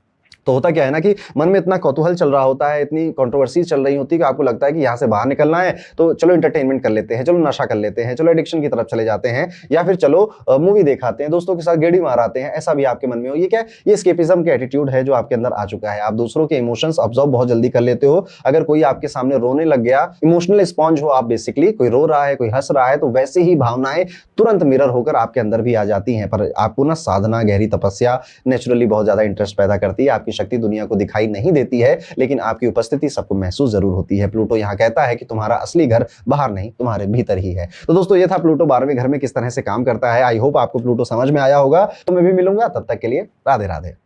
तो होता क्या है ना कि मन में इतना कौतूहल चल रहा होता है, इतनी कंट्रोवर्सी चल रही होती है कि आपको लगता है कि यहाँ से बाहर निकलना है तो चलो एंटरटेनमेंट कर लेते हैं, चलो नशा कर लेते हैं, चलो एडिक्शन की तरफ चले जाते हैं, या फिर चलो मूवी देखाते हैं, दोस्तों के साथ गेड़ी मार आते हैं। ऐसा भी आपके मन में हो, ये क्या है? ये एस्केपिज्म के एटीट्यूड है जो आपके अंदर आ चुका है। आप दूसरों के इमोशंस ऑब्जर्व बहुत जल्दी कर लेते हो। अगर कोई आपके सामने रोने लग गया, इमोशनल स्पॉन्ज हो आप बेसिकली, कोई रो रहा है, कोई हंस रहा है, तो वैसे ही भावनाएं तुरंत मिरर होकर आपके अंदर भी आ जाती हैं। पर आपको ना साधना, गहरी तपस्या नेचुरली बहुत ज्यादा इंटरेस्ट पैदा करती है। आपकी शक्ति दुनिया को दिखाई नहीं देती है, लेकिन आपकी उपस्थिति सबको महसूस जरूर होती है। प्लूटो यहाँ कहता है कि तुम्हारा असली घर बाहर नहीं, तुम्हारे भीतर ही है। तो दोस्तों ये था प्लूटो 12वें घर में किस तरह से काम करता है। आई होप आपको प्लूटो समझ में आया होगा। तो मैं भी मिलूंगा, तब तक के लिए राधे राधे।